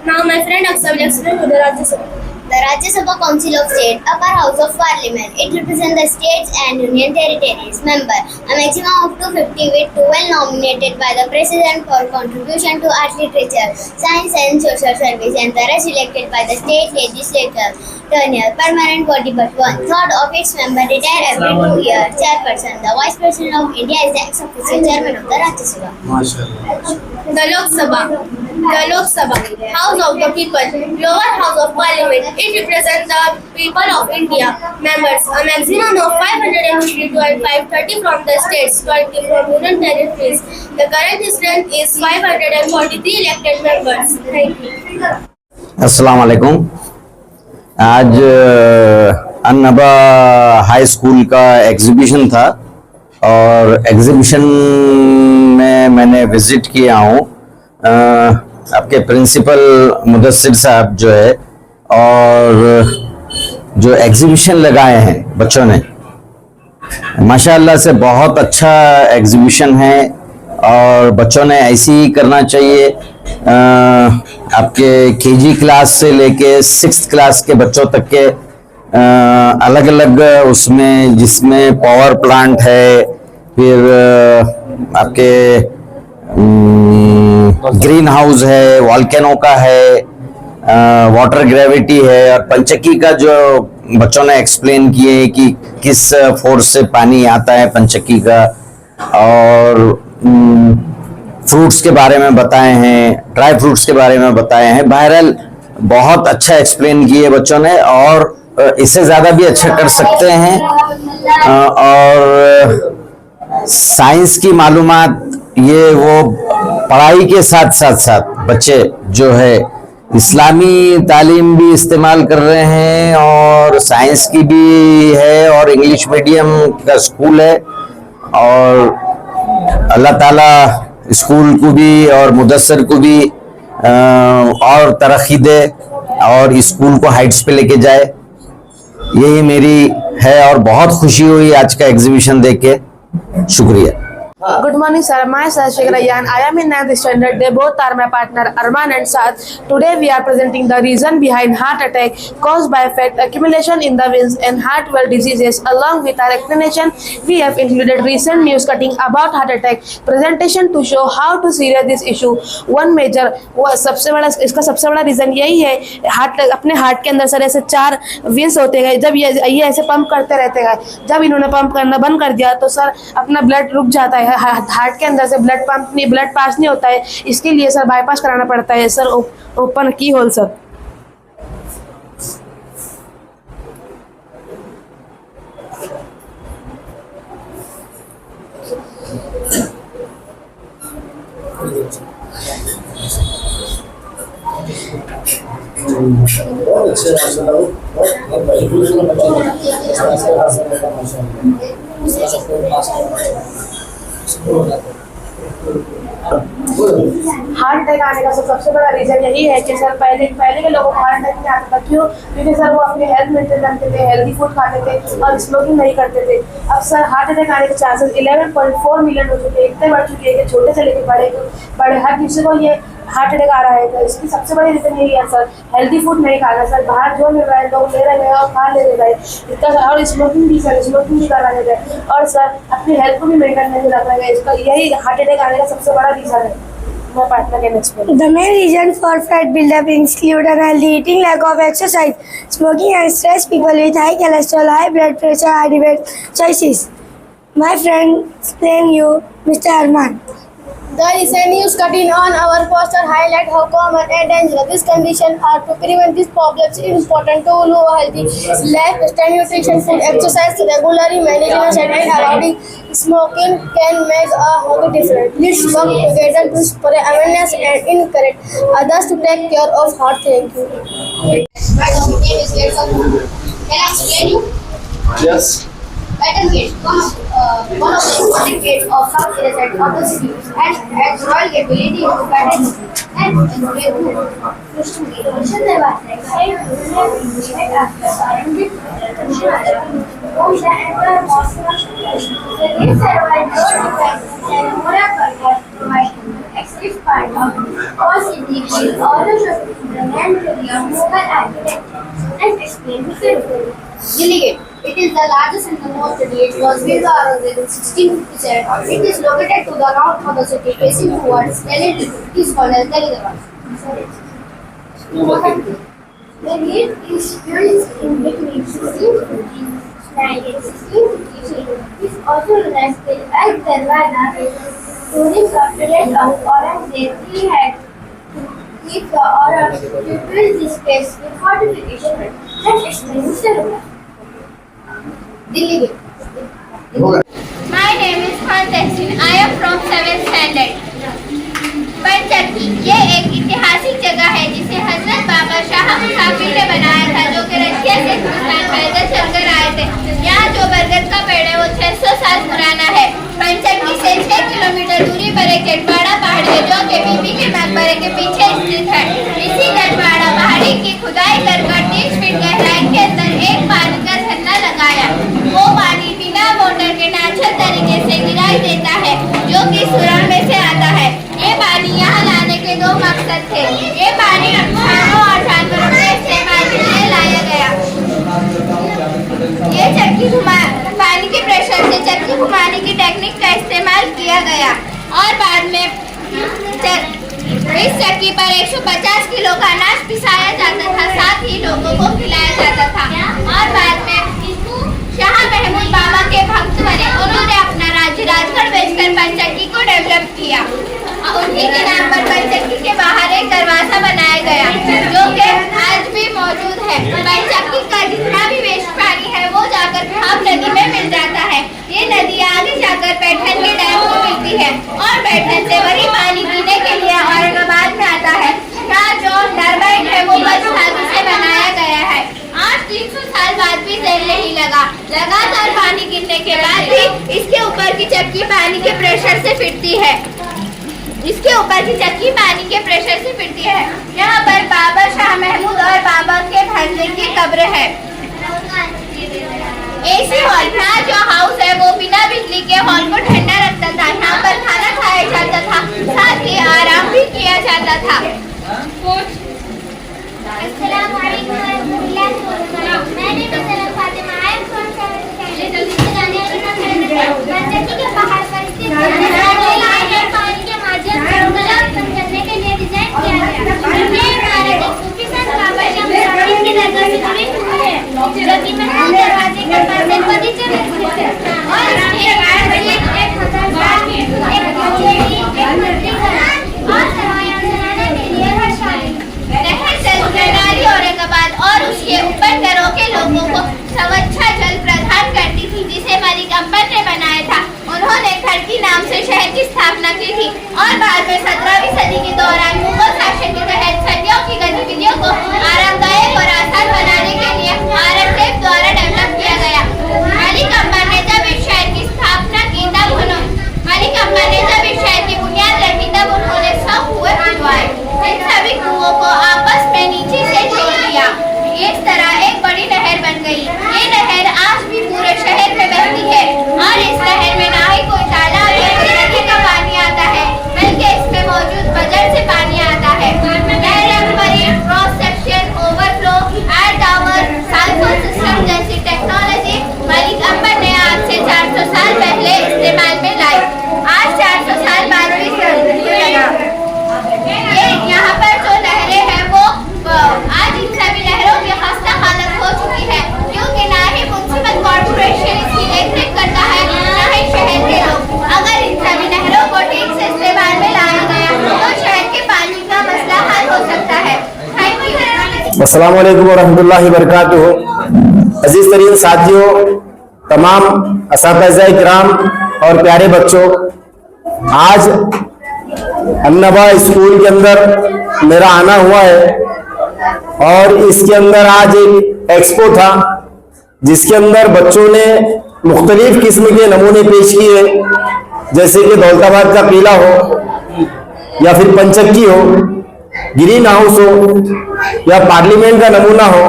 Now, my friend Aksa will explain to the Rajya Sabha. The Rajya Sabha Council of State, upper house of Parliament. It represents the states and union territories. Member, a maximum of 250 with 12 nominated by the President for contribution to art, literature, science and social service, and the rest elected by the state legislature. Tenure, permanent body but one. Third of its member retire every 2 years. Chairperson, the Vice President of India is the ex-officio chairman of the Rajya Sabha. The Lok Sabha. The Lok Sabha, House of the People, lower house of Parliament. It represents the people of India. Members, a maximum of 550 to 530 from the states, 20 from union territories. The current strength is 543 elected members. Thank you. अस्सलाम वालेकुम। आज अन्नबा high school का exhibition था और exhibition में मैंने visit किया हूँ। आपके प्रिंसिपल मुदस्सिर साहब जो है और जो एग्जीबिशन लगाए हैं बच्चों ने, माशाअल्लाह से बहुत अच्छा एग्जीबिशन है और बच्चों ने ऐसे ही करना चाहिए। आपके केजी क्लास से लेके 6th क्लास के बच्चों तक के अलग अलग उसमें, जिसमें पावर प्लांट है, फिर आपके ग्रीन हाउस है, वॉल्केनो का है, वाटर ग्रेविटी है और पंचकी का जो बच्चों ने एक्सप्लेन किए कि किस फोर्स से पानी आता है पंचकी का, और फ्रूट्स के बारे में बताए हैं, ड्राई फ्रूट्स के बारे में बताए हैं। बहरहाल बहुत अच्छा एक्सप्लेन किए बच्चों ने और इससे ज़्यादा भी अच्छा कर सकते हैं। और साइंस की मालूमात ये वो पढ़ाई के साथ साथ बच्चे जो है इस्लामी तालीम भी इस्तेमाल कर रहे हैं और साइंस की भी है और इंग्लिश मीडियम का स्कूल है। और अल्लाह ताला स्कूल को भी और मुदस्सिर को भी और तरक्की दे और स्कूल को हाइट्स पे लेके जाए, यही मेरी है। और बहुत खुशी हुई आज का एग्जीबिशन देख के। शुक्रिया। Good morning, sir. Myself Sheikh Rayyan. I am in 9th standard. They both are my partner Arman and Saad. Today we are presenting the reason behind heart attack caused by fat accumulation in the veins and heart valve diseases. Along with our explanation, we have included recent news cutting about heart attack presentation to show how to serious this issue. One major सबसे बड़ा reason यही है, अपने heart के अंदर sir ऐसे 4 veins होते हैं। जब ये ऐसे पंप करते रहते हैं, जब इन्होंने पंप करना बंद कर दिया तो सर अपना ब्लड रुक जाता है, हार्ट के अंदर से ब्लड पास नहीं होता है। इसके लिए सर बाईपास कराना पड़ता है सर, ओपन की होल सर। हार्ट अटैक आने का सबसे बड़ा रीजन यही है कि सर पहले के लोगों को हार्ट अटैक नहीं आता था। क्यों? क्योंकि सर वो अपनी हेल्थ मेंटेन रखते थे, हेल्दी फूड खाते थे और स्मोकिंग नहीं करते थे। अब सर हार्ट अटैक आने के चांसेस 11.4 मिलियन हो चुके हैं, इतने बढ़ चुके हैं कि छोटे से लेकर बड़े हर किसी को ये हार्ट अटैक आ रहा है। तो इसकी सबसे बड़ी रीजन यही है सर, हेल्दी फूड नहीं खाना। सर बाहर जो मिल रहा है लोग ले रहे हैं और खा ले रहे हैं इतना। और स्मोकिंग भी कर रहे हैं और सर अपनी हेल्थ को भी मेंटेन नहीं रख रहे हैं। इसका यही हार्ट अटैक आने का सबसे बड़ा रीजन है। My partner can explain. The main reason for fat buildup include unhealthy eating, lack of exercise, smoking and stress, people with high cholesterol, high blood pressure, high diabetes choices. My friend explain you, Mr. Arman. The recent news cutting on our poster highlight how common and dangerous these conditions are. To prevent these problems, it is important to live a healthy lifestyle, nutrition, food, exercise regularly, managing a set and avoiding smoking can make a huge difference. Let's work together to spread awareness and encourage others to take care of heart. Thank you. My name is Gerson. Can I explain you? Yes. Pattern Gate, one of the important gates of South India side of the city, and has Royal Gate leading to Pattern Gate and Delegate. It is the largest and the most studied. It was built around 1657. It is located to the north of the city, facing towards Delhi. It is called as Delhi Darbar. The gate is built in between 1650 and 1653. It is also known as the Al Darwana. During the period of Aurangzeb, he had to keep the order to build this place with fortification. Let's explain this further. My name is Khan Tehsin. I am from 7th standard. पंचक्की ये एक ऐतिहासिक जगह है जिसे हजरत बाबा शाह मुसाफिर ने बनाया था, जो कि रशिया से हिंदुस्तान पैदल चलकर आए थे। यहाँ जो बरगद का पेड़ है वो 600 साल पुराना है। पंचक्की से 6 किलोमीटर दूरी पर एक जटवाड़ा पहाड़ी है, जो कि बीबी के मकबरे के पीछे स्थित है। इसी जटवाड़ा पहाड़ी की खुदाई कर 30 फीट गहराई के अंदर एक पानी का झरना लगाया। वो पानी बिना मोटर के नेचुरल तरीके से गिराई देता है, जो कि सुरंग में से आता है। ये पानी यहाँ लाने के 2 मकसद थे। ये पानी इंसानों और जानवरों के इस्तेमाल के लिए लाया गया। ये चक्की पानी के प्रेशर से चक्की घुमाने की टेक्निक का इस्तेमाल किया गया और बाद में इस चक्की पर 150 किलो का अनाज पिसाया जाता था, साथ ही लोगों को खिलाया जाता था। और बाद में शाह महमूद बाबा के भक्त बने। उन्होंने अपना राज्य राजगढ़ बेचकर पंचक्की को डेवलप किया। उन्हीं के नाम पर पंचक्की के बाहर एक दरवाजा बनाया गया, जो कि आज भी मौजूद है। पंचक्की का जितना भी वेस्ट पानी है वो जाकर भाप नदी में मिल जाता है। ये नदी आगे जाकर पैठन के डैम को मिलती है और पैठन से वही पानी पीने के लिए औरंगाबाद में आता है। यहाँ जो टरबाइन है वो बस धातु से बनाया गया है। आज 300 साल बाद भी जल नहीं लगा। लगातार पानी गिरने के बाद भी इसके ऊपर की चक्की पानी के प्रेशर से फिरती है। इसके ऊपर की चक्की पानी के प्रेशर से फिरती है। यहाँ पर बाबा शाह महमूद और बाबा के भांजे की कब्र है। एसी हॉल, यहाँ जो हाउस है वो बिना बिजली के हॉल को ठंडा रखता था। यहाँ पर खाना खाया जाता था, साथ ही आराम भी किया जाता था। पंचक्की के पहाड़ पर स्थित पानी के माध्यम से बंद करने के लिए डिजाइन किया गया। ये इमारत एक सूफी संत बाबा शाह महमूद की दरगाह से जुड़ी हुई है, जो कि महमूद दरवाजे के पास एक बगीचे में स्थित है और इसमें एक औरंगाबाद और उसके उपनगरों के लोगों को स्वच्छ जल प्रदान करती थी, जिसे मलिक अंबर ने बनाया था। उन्होंने खड़की नाम से शहर की स्थापना की थी और बाद में 17वीं सदी के दौरान मुगल शासन के तहत सदियों की गतिविधियों को आरामदायक और आसान बनाने के लिए औरंगजेब द्वारा डेवलप किया गया। मलिक अंबर ने जब इस शहर की स्थापना की तब बुनियाद रखी तब उन्होंने 100 कुएं खुदवाए। इन सभी कुओं को आपस में नीचे से जोड़ दिया। इस तरह एक बड़ी नहर बन गई। ये नहर आज भी पूरे शहर में बहती है और इस नहर में ना ही कोई तालाब या नदी का पानी आता है, बल्कि इसमें मौजूद बजर से पानी आता है। Cross section, overflow, air tower, siphon system जैसी टेक्नोलॉजी मलिक अंबर ने आज से 400 साल पहले इस्तेमाल में लाई। आज 400 साल बाद भी लगा। यहाँ पर जो नहरें हैं वो आज इन सभी नहरों की खस्ता हालत हो चुकी है, क्योंकि ना ही म्युनिसिपल कॉर्पोरेशन इसकी देखरेख करता है, ना ही शहर के लोग। अगर इन सभी नहरों को ठीक से इस्तेमाल में लाया गया तो शहर के पानी का मसला हल हो सकता है। अस्सलाम वालेकुम वरहमतुल्लाहि वबरकातुहू। अजीज तरीन साथियों, तमाम असातिज़ा इकराम और प्यारे बच्चों, आज अन्नबा स्कूल के अंदर मेरा आना हुआ है और इसके अंदर आज एक एक्सपो था जिसके अंदर बच्चों ने मुख्तलिफ किस्म के नमूने पेश किए, जैसे कि दौलताबाद का किला हो या फिर पंचक्की हो, ग्रीन हाउस हो या पार्लियामेंट का नमूना हो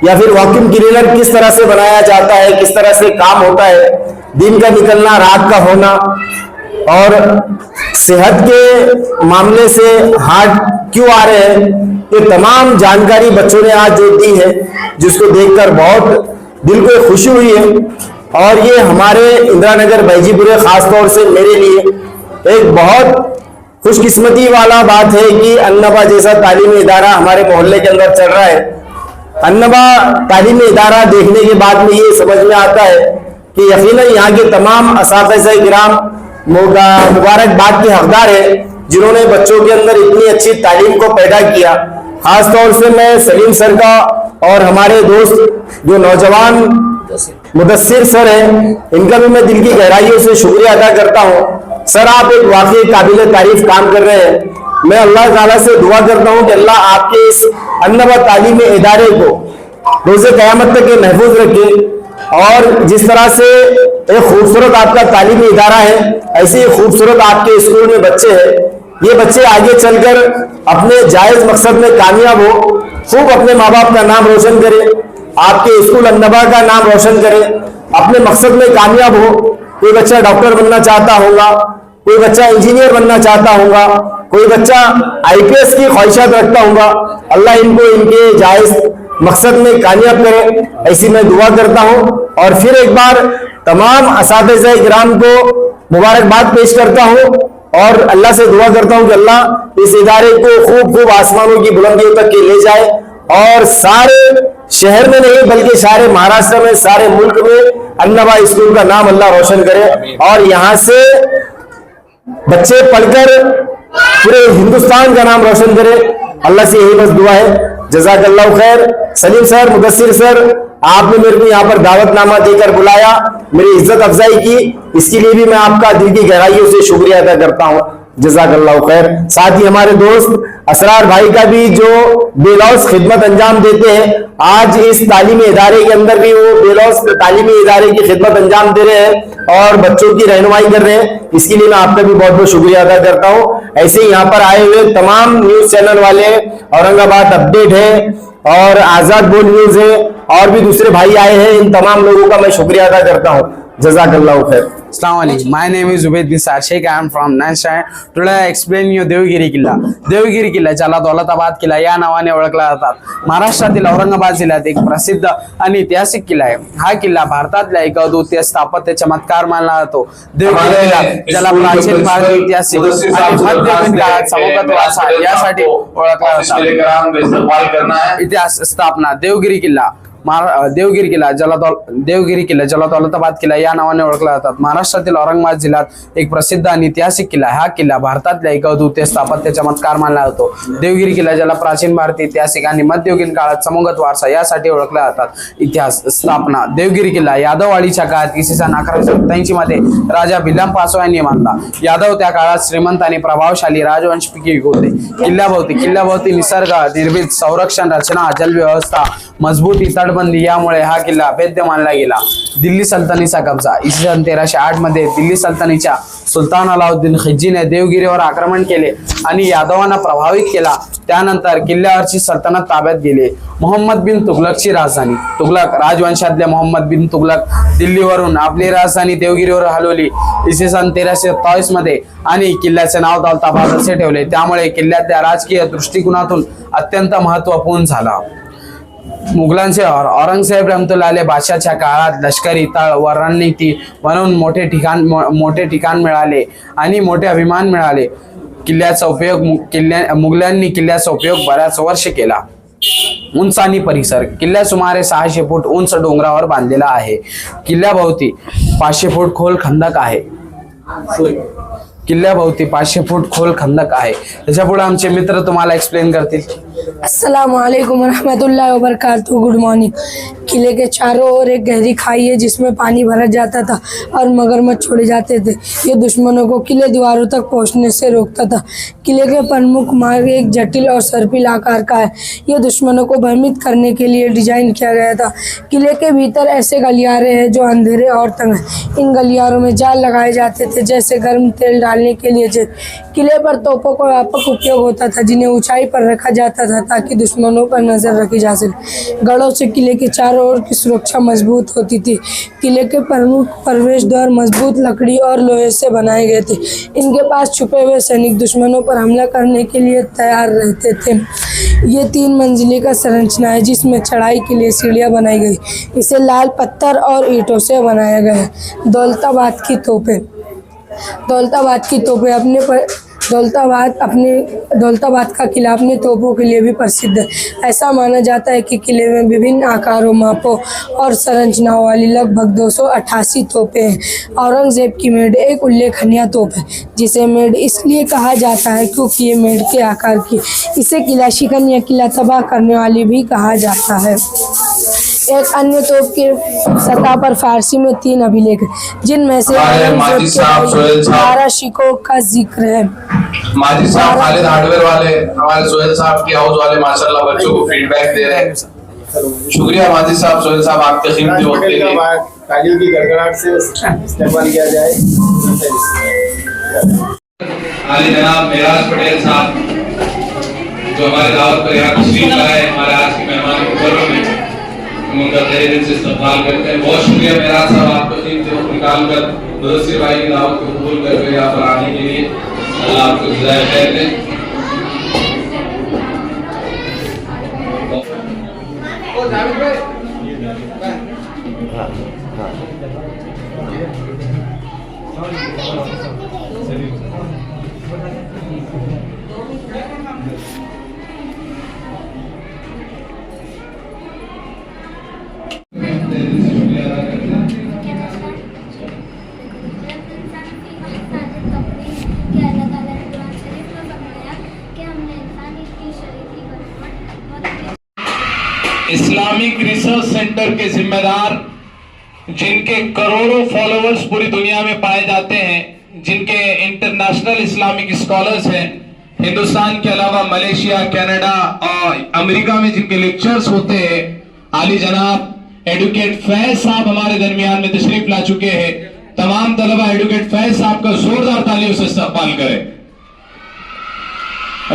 या फिर वैक्यूम क्लीनर किस तरह से बनाया जाता है, किस तरह से काम होता है, दिन का निकलना, रात का होना और सेहत के मामले से हार्ट क्यों आ रहे हैं, ये तमाम जानकारी बच्चों ने आज जो दी है, जिसको देखकर बहुत दिल को खुशी हुई है। और ये हमारे इंदिरा नगर बैजीपुरे खास तौर से मेरे लिए एक बहुत खुशकिस्मती वाला बात है कि अन्नबा जैसा तालीमी इदारा हमारे मोहल्ले के अंदर चल रहा है। अन्नबा तालीमी इदारा देखने के बाद में ये समझ में आता है कि यकीनन यहाँ के तमाम असातिज़ा किराम मुबारकबाद के हकदार है, जिन्होंने बच्चों के अंदर इतनी अच्छी तालीम को पैदा किया। खास तौर से मैं सलीम सर का और हमारे दोस्त जो नौजवान मुदस्सिर सर हैं, इनका भी मैं दिल की गहराइयों से शुक्रिया अदा करता हूँ। सर, आप एक वाकई काबिल तारीफ काम कर रहे हैं। मैं अल्लाह ताला से दुआ करता हूँ कि अल्लाह आपके इस अन्नबा तालीमी इदारे को रोज़े क़यामत तक के महफूज रखे और जिस तरह से एक खूबसूरत आपका तालीमी इदारा है, ऐसे ही खूबसूरत आपके स्कूल में बच्चे हैं। ये बच्चे आगे चलकर अपने जायज मकसद में कामयाब हो, खूब अपने माँ बाप का नाम रोशन करें, आपके स्कूल अन्नबा का नाम रोशन करें, अपने मकसद में कामयाब हो। कोई बच्चा डॉक्टर बनना चाहता होगा, कोई बच्चा इंजीनियर बनना चाहता होगा, कोई बच्चा IPS की ख्वाहिशात रखता होगा। अल्लाह इनको इनके जायज मकसद में कामयाब करे, ऐसी मैं दुआ करता हूँ। और फिर एक बार तमाम असातिज़ा किराम को मुबारकबाद पेश करता हूँ और अल्लाह से दुआ करता हूँ कि अल्लाह इस इदारे को खूब खूब आसमानों की बुलंदियों तक के ले जाए और सारे शहर में नहीं बल्कि सारे महाराष्ट्र में, सारे मुल्क में अन्नबा स्कूल का नाम अल्लाह रोशन करे और यहाँ से बच्चे पढ़कर पूरे हिंदुस्तान का नाम रोशन करे। अल्लाह से यही बस दुआ है। जज़ाकल्लाहु खैर। सलीम सर, मुदस्सिर सर, आपने मेरे को यहाँ पर दावतनामा देकर बुलाया, मेरी इज्जत अफजाई की, इसके लिए भी मैं आपका दिल की गहराइयों से शुक्रिया अदा करता हूँ। जज़ाकल्लाहु खैर। साथ ही हमारे दोस्त असरार भाई का भी जो बेलौस खिदमत अंजाम देते हैं, आज इस तालीमी इदारे के अंदर भी वो बेलौस तालीमी इदारे की खिदमत अंजाम दे रहे हैं और बच्चों की रहनुमाई कर रहे हैं, इसके लिए मैं आपका भी बहुत बहुत शुक्रिया अदा करता हूँ। ऐसे ही यहाँ पर आए हुए तमाम न्यूज चैनल वाले, औरंगाबाद अपडेट है और आजाद बोल न्यूज है और भी दूसरे भाई आए हैं, इन तमाम लोगों का मैं शुक्रिया अदा करता हूँ। जज़ाकल्लाहु खैर। Assalamualaikum. My name is Ubaid bin Sarshek. I am from 9th standard. Today I explain you Devgiri किल्ला. देवगिरी किल्ला ज्याला दौलताबाद किल्ला या नावाने ओळखला जातात. महाराष्ट्रातील औरंगाबाद जिल्ह्यात एक प्रसिद्ध आणि ऐतिहासिक किल्ला आहे. हा किल्ला भारतातला एक अद्वितीय स्थापत्य चमत्कार मानला जातो. देवगिरी किल्ला ज्याला प्राचीन भारतीय ऐतिहासिक आणि मध्ययुगीन काळात समकालीन वारसा यासाठी ओळखला जातो. इतिहास स्थापना देवगिरी किल्ला देवगिरी किल्ला ज्याला दौलताबाद किल्ला या नावाने ओळखला जातात. महाराष्ट्रातील औरंगाबाद जिल्ह्यात एक प्रसिद्ध आणि ऐतिहासिक किल्ला. हा किल्ला भारतातल्या एक अद्वितीय स्थापत्य चमत्कार मानला जातो. देवगिरी किल्ला ज्याला प्राचीन भारतीय ऐतिहासिक आणि मध्ययुगीन काळात समगत वारसा यासाठी ओळखला जातात. इतिहास स्थापना देवगिरी किल्ला यादववाडीच्या काळात इसवी सन 1187 मध्ये राजा भिल्लाम पासो यांनी बांधला. यादव त्या काळात श्रीमंत आणि प्रभावशाली राजवंशपैकी एक होते. किल्ल्याभोवती निसर्ग निर्मित संरक्षण रचना, जलव्यवस्था, मजबूत तटबंदी यामुळे हा किल्ला अभेद्य मानला गेला. दिल्ली सल्तनतीचा कब्जा इसवी सन 1308 मध्ये दिल्ली सल्तनतीच्या सुलतान अलाउद्दीन खिलजीने देवगिरीवर आक्रमण केले आणि यादवांना प्रभावित केला. त्यानंतर किल्ल्यावरची सल्तनत ताब्यात गेली. मोहम्मद बिन तुगलकची राजधानी तुगलक राजवंशातले मोहम्मद बिन तुगलक दिल्लीवरून आपली राजधानी देवगिरीवर हलवली इसवी सन 1327 मध्ये आणि किल्ल्याचे नाव दौलताबाद असे ठेवले. त्यामुळे किल्ल्याच्या राजकीय दृष्टिकोनातून अत्यंत महत्त्वपूर्ण झाला. मुघलांचे औरंगजेब रहमतुल्लाह अलैह बादशाहच्या काळात लष्करी तळ व रणनीती म्हणून मोठे ठिकाण मिळाले आणि मोठे अभिमान मिळाले. मुघलांनी किल्ल्याचा उपयोग बऱ्याच वर्ष केला. उंच आणि परिसर किल्ला सुमारे 600 फूट उंच डोंगरावर बांधलेला आहे. किल्ल्याभोवती 500 फूट खोल खंदक आहे. किल्ल्याभोवती 500 फूट खोल खंदक आहे. त्याच्यापुढे आमचे मित्र तुम्हाला एक्सप्लेन करतील. अस्सलाम वालेकुम रहमतुल्लाहि व बरकातहू। Good morning. किले के चारों ओर एक गहरी खाई है जिसमें पानी भरा जाता था और मगरमच्छ छोड़े जाते थे। ये दुश्मनों को किले दीवारों तक पहुंचने से रोकता था। किले के प्रमुख मार्ग एक जटिल और सर्पिल आकार का है। ये दुश्मनों को भ्रमित करने के लिए डिजाइन किया गया था। किले के भीतर ऐसे गलियारे हैं जो अंधेरे और तंग हैं। इन गलियारों में जाल लगाए जाते थे जैसे गर्म तेल डालने के लिए। किले पर तोपों का व्यापक उपयोग होता था जिन्हें ऊंचाई पर रखा जाता था ताकि दुश्मनों पर नजर रखी जा सके। गढ़ों से किले के चारों ओर की सुरक्षा मजबूत होती थी। किले के प्रमुख प्रवेश द्वार मजबूत लकड़ी और लोहे से बनाए गए थे। इनके पास छुपे हुए सैनिक दुश्मनों पर हमला करने के लिए तैयार रहते थे। ये 3 मंजिले का संरचना है जिसमें चढ़ाई के लिए सीढ़ियाँ बनाई गई। इसे लाल पत्थर और ईंटों से बनाया गया है। दौलताबाद दौलताबाद का किला अपने तोपों के लिए भी प्रसिद्ध है। ऐसा माना जाता है कि किले में विभिन्न आकारों, मापों और संरचनाओं वाली लगभग 288 तोपें हैं। औरंगजेब की मेढ़ एक उल्लेखनीय तोप है जिसे मेढ़ इसलिए कहा जाता है क्योंकि ये मेढ़ के आकार की। इसे किला शिकन या किला तबाह करने वाली भी कहा जाता है। एक अन्य तोप के सतह पर फारसी में 3 अभिलेख जिनमें से 12 शिकों का जिक्र है। माजी साहब खालिद हार्डवेयर वाले हमारे सोहेल साहब के हाउस वाले माशाल्लाह बच्चों को फीडबैक दे रहे हैं। शुक्रिया माजी साहब, सोहेल साहब आपके कीमती वक्त के लिए। तालियों की गड़गड़ाहट से इस्तेमाल किया जाए। आली जनाब मेराज पटेल साहब जो हमारे दावत पर यहाँ तशरीफ लाए, हमारे आज के मेहमान मुकर्रम हैं, हम उनका तहे दिल से इस्तकबाल करते हैं। बहुत शुक्रिया मेराज साहब, आपको कीमती वक्त निकाल कर मुदस्सिर भाई की दावत को कबूल करके यहाँ पर आने के लिए। अल्लाह आपको जज़ाए खैर दे। इस्लामिक रिसर्च सेंटर के जिम्मेदार, जिनके करोड़ों फॉलोअर्स पूरी दुनिया में पाए जाते हैं, जिनके इंटरनेशनल इस्लामिक स्कॉलर्स हैं, हिंदुस्तान के अलावा मलेशिया, कनाडा और अमेरिका में जिनके लेक्चर्स होते हैं, आली जनाब एडवोकेट फैज साहब हमारे दरमियान में तशरीफ ला चुके हैं। तमाम तलबा एडवोकेट फैज साहब का जोरदार तालियों से इस्तकबाल करें।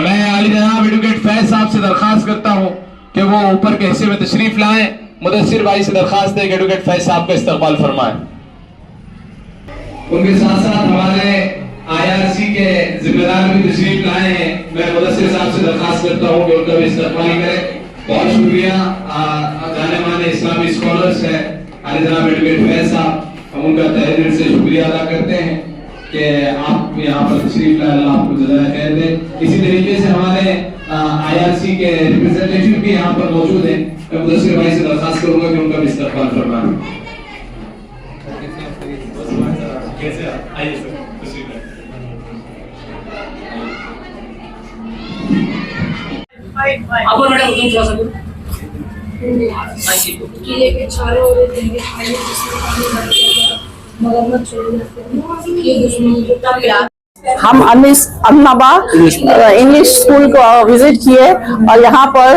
मैं आली जनाब एडवोकेट फैज साहब से दरखास्त करता हूं कि वो ऊपर के हिस्से में तशरीफ लाएं। मुदस्सिर भाई से दरखास्त है कि एडवोकेट फैज साहब का इस्तकबाल फरमाएं। उनके साथ साथ हमारे IRC के जिम्मेदार भी तशरीफ लाए हैं। मैं मुदस्सिर साहब से दरखास्त करता हूं कि उनका भी इस्तकबाल करें। बहुत शुक्रिया। जाने माने इस्लामी स्कॉलर्स है आली जनाब एडवोकेट फैज साहब, हम उनका तहे दिल से शुक्रिया अदा करते हैं कि आप यहाँ पर तशरीफ लाए। अल्लाह आपको जज़ाए खैर दे। इसी तरीके से हमारे IRC के रिप्रेजेंटेटिव भी यहाँ पर मौजूद हैं। मैं मुदस्सिर भाई से दरखास्त करूंगा कि उनका भी इस्तकबाल फरमाएं। अब मैडम तुम थोड़ा सा किले के चारों ओर गहरी खाई है जिसमें पानी भर गया, मगरमच्छ छोड़े जाते हैं। ये दुश्मन को तब हम अन्नबा इंग्लिश स्कूल को विजिट किए और यहाँ पर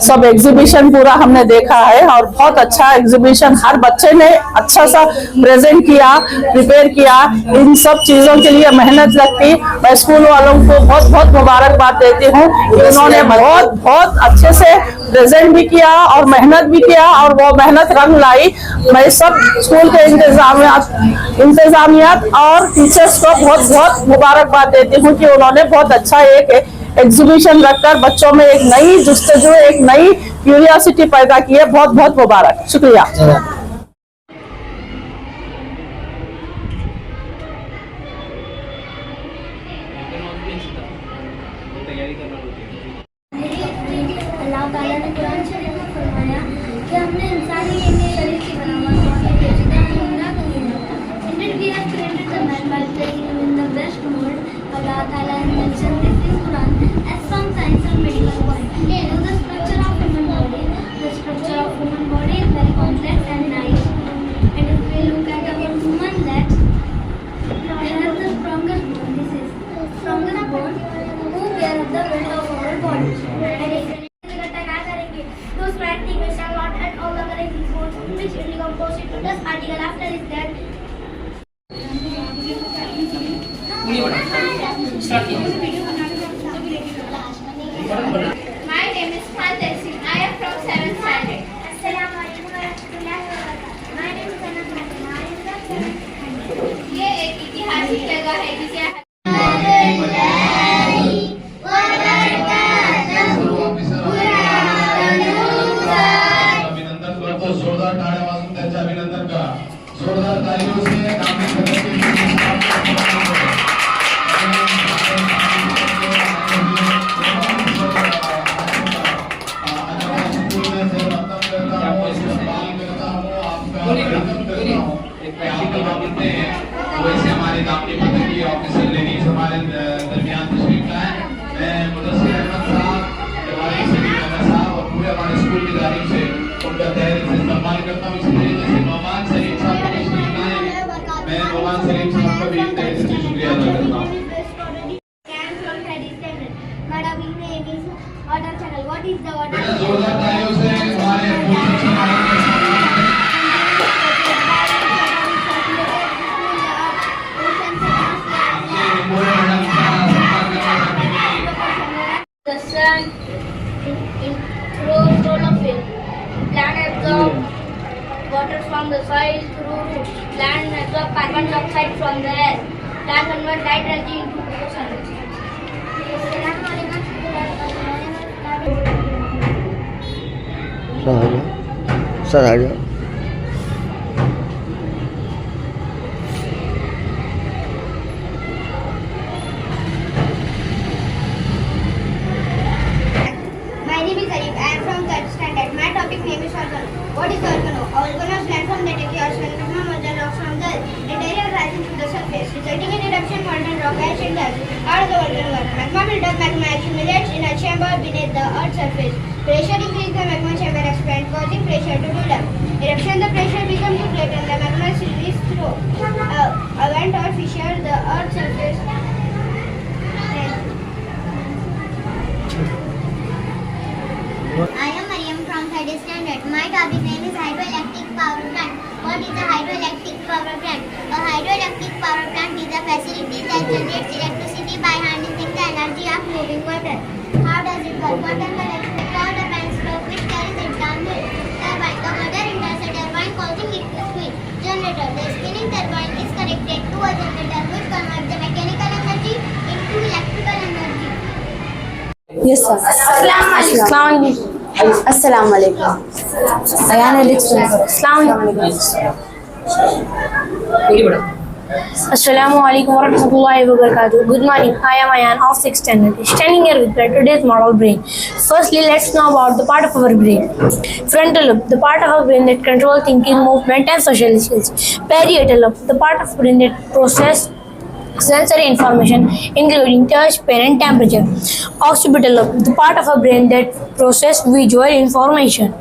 सब एग्जीबिशन पूरा हमने देखा है और बहुत अच्छा एग्जीबिशन, हर बच्चे ने अच्छा सा प्रेजेंट किया, प्रिपेयर किया। इन सब चीजों के लिए मेहनत लगती। मैं स्कूल वालों को बहुत बहुत मुबारकबाद देती हूँ कि उन्होंने बहुत अच्छे से प्रेजेंट भी किया और मेहनत भी किया और वो मेहनत रंग लाई। मैं सब स्कूल के इंतजामियात और टीचर्स को बहुत बहुत मुबारकबाद देती हूँ कि उन्होंने बहुत अच्छा एक एग्जीबिशन रखकर बच्चों में एक नई जुस्तजू, एक नई क्यूरियोसिटी पैदा की है। बहुत बहुत मुबारक, शुक्रिया। अल्लाह ताला ने कुरान शरीफ में फरमाया कि हमने इंसानी शरीर की बनावट Indeed, we have created the man by placing him in the best mold. Allah Ta'ala mentioned this in Quran as some science and medical point. The structure of human body. The structure of human body is very complex and nice. And if we look at our human legs, they have the strongest bone. This is strongest bone who bears the weight of our body. And if those bad things we shall not at all longer exist, which will decompose into dust particle after its death. My name is Khan Tehsin. I am from 7th standard. Assalamualaikum warahmatullahi wabarakatuh. My name is Anas Fatima. I am from 7th standard. ये एक ऐतिहासिक जगह है जिसे अभिनंदन करतो। जोरदार टाळ्या वाजवून त्यांचे अभिनंदन करा। जोरदार तालियों से वैसे हमारे दामनी पत्र की ऑफिसर लेडीज हमारे दरमियान तशरीफ लाए। मैं मुदस्सिर अहमद साहब, हमारे सलीम अहमद साहब और पूरे हमारे स्कूल की जानिब से उनका तहे दिल से इस्तेमाल करता हूँ। इसी तरीके से नौमान सलीम साहब को तशरीफ लाए। मैं नौमान सलीम साहब का भी तहे दिल से शुक्रिया अदा करता हूँ। बेटा जोरदार तालियों से हमारे The sun throws chlorophyll. Plant absorbs water from the soil through roots. Plant absorbs carbon dioxide from the air. Plant converts light energy into photosynthesis. Sir आ जाओ। My name is Arif. I am from 3rd standard. My topic name is volcano. What is volcano? A volcano is land from the ocean. Magma molten rock from the interior rising to the surface, resulting in eruption, molten rock, ash and gas. How does the volcano work? Magma buildup. Magma accumulates in a chamber beneath the Earth's surface. Pressure increase the magma chamber expand, causing pressure to build up. Eruption, the pressure becomes too great and the magma is released through a vent or fissure the earth's surface. I am Mariam from 3rd standard. My topic name is hydroelectric power plant. What is a hydroelectric power plant? A hydroelectric power plant is a facility that generates electricity by harnessing the energy of moving water. How does it work? Water collects the cord of and stroke which carries it down the turbine. The water enters the turbine causing it to spin. Generator. The spinning turbine is connected to a generator which converts the mechanical energy into electrical energy. Yes, sir. Assalamu alaikum. Ayan Assalamu alaikum warahmatullahi wabarakatuh. Good morning. I am Ayan of 6th standard. Standing here with today's model brain. Firstly, let's know about the part of our brain. Frontal lobe, the part of our brain that controls thinking, movement, and social skills. Parietal lobe, the part of brain that processes sensory information including touch, pain, and temperature. Occipital lobe, the part of our brain that processes visual information.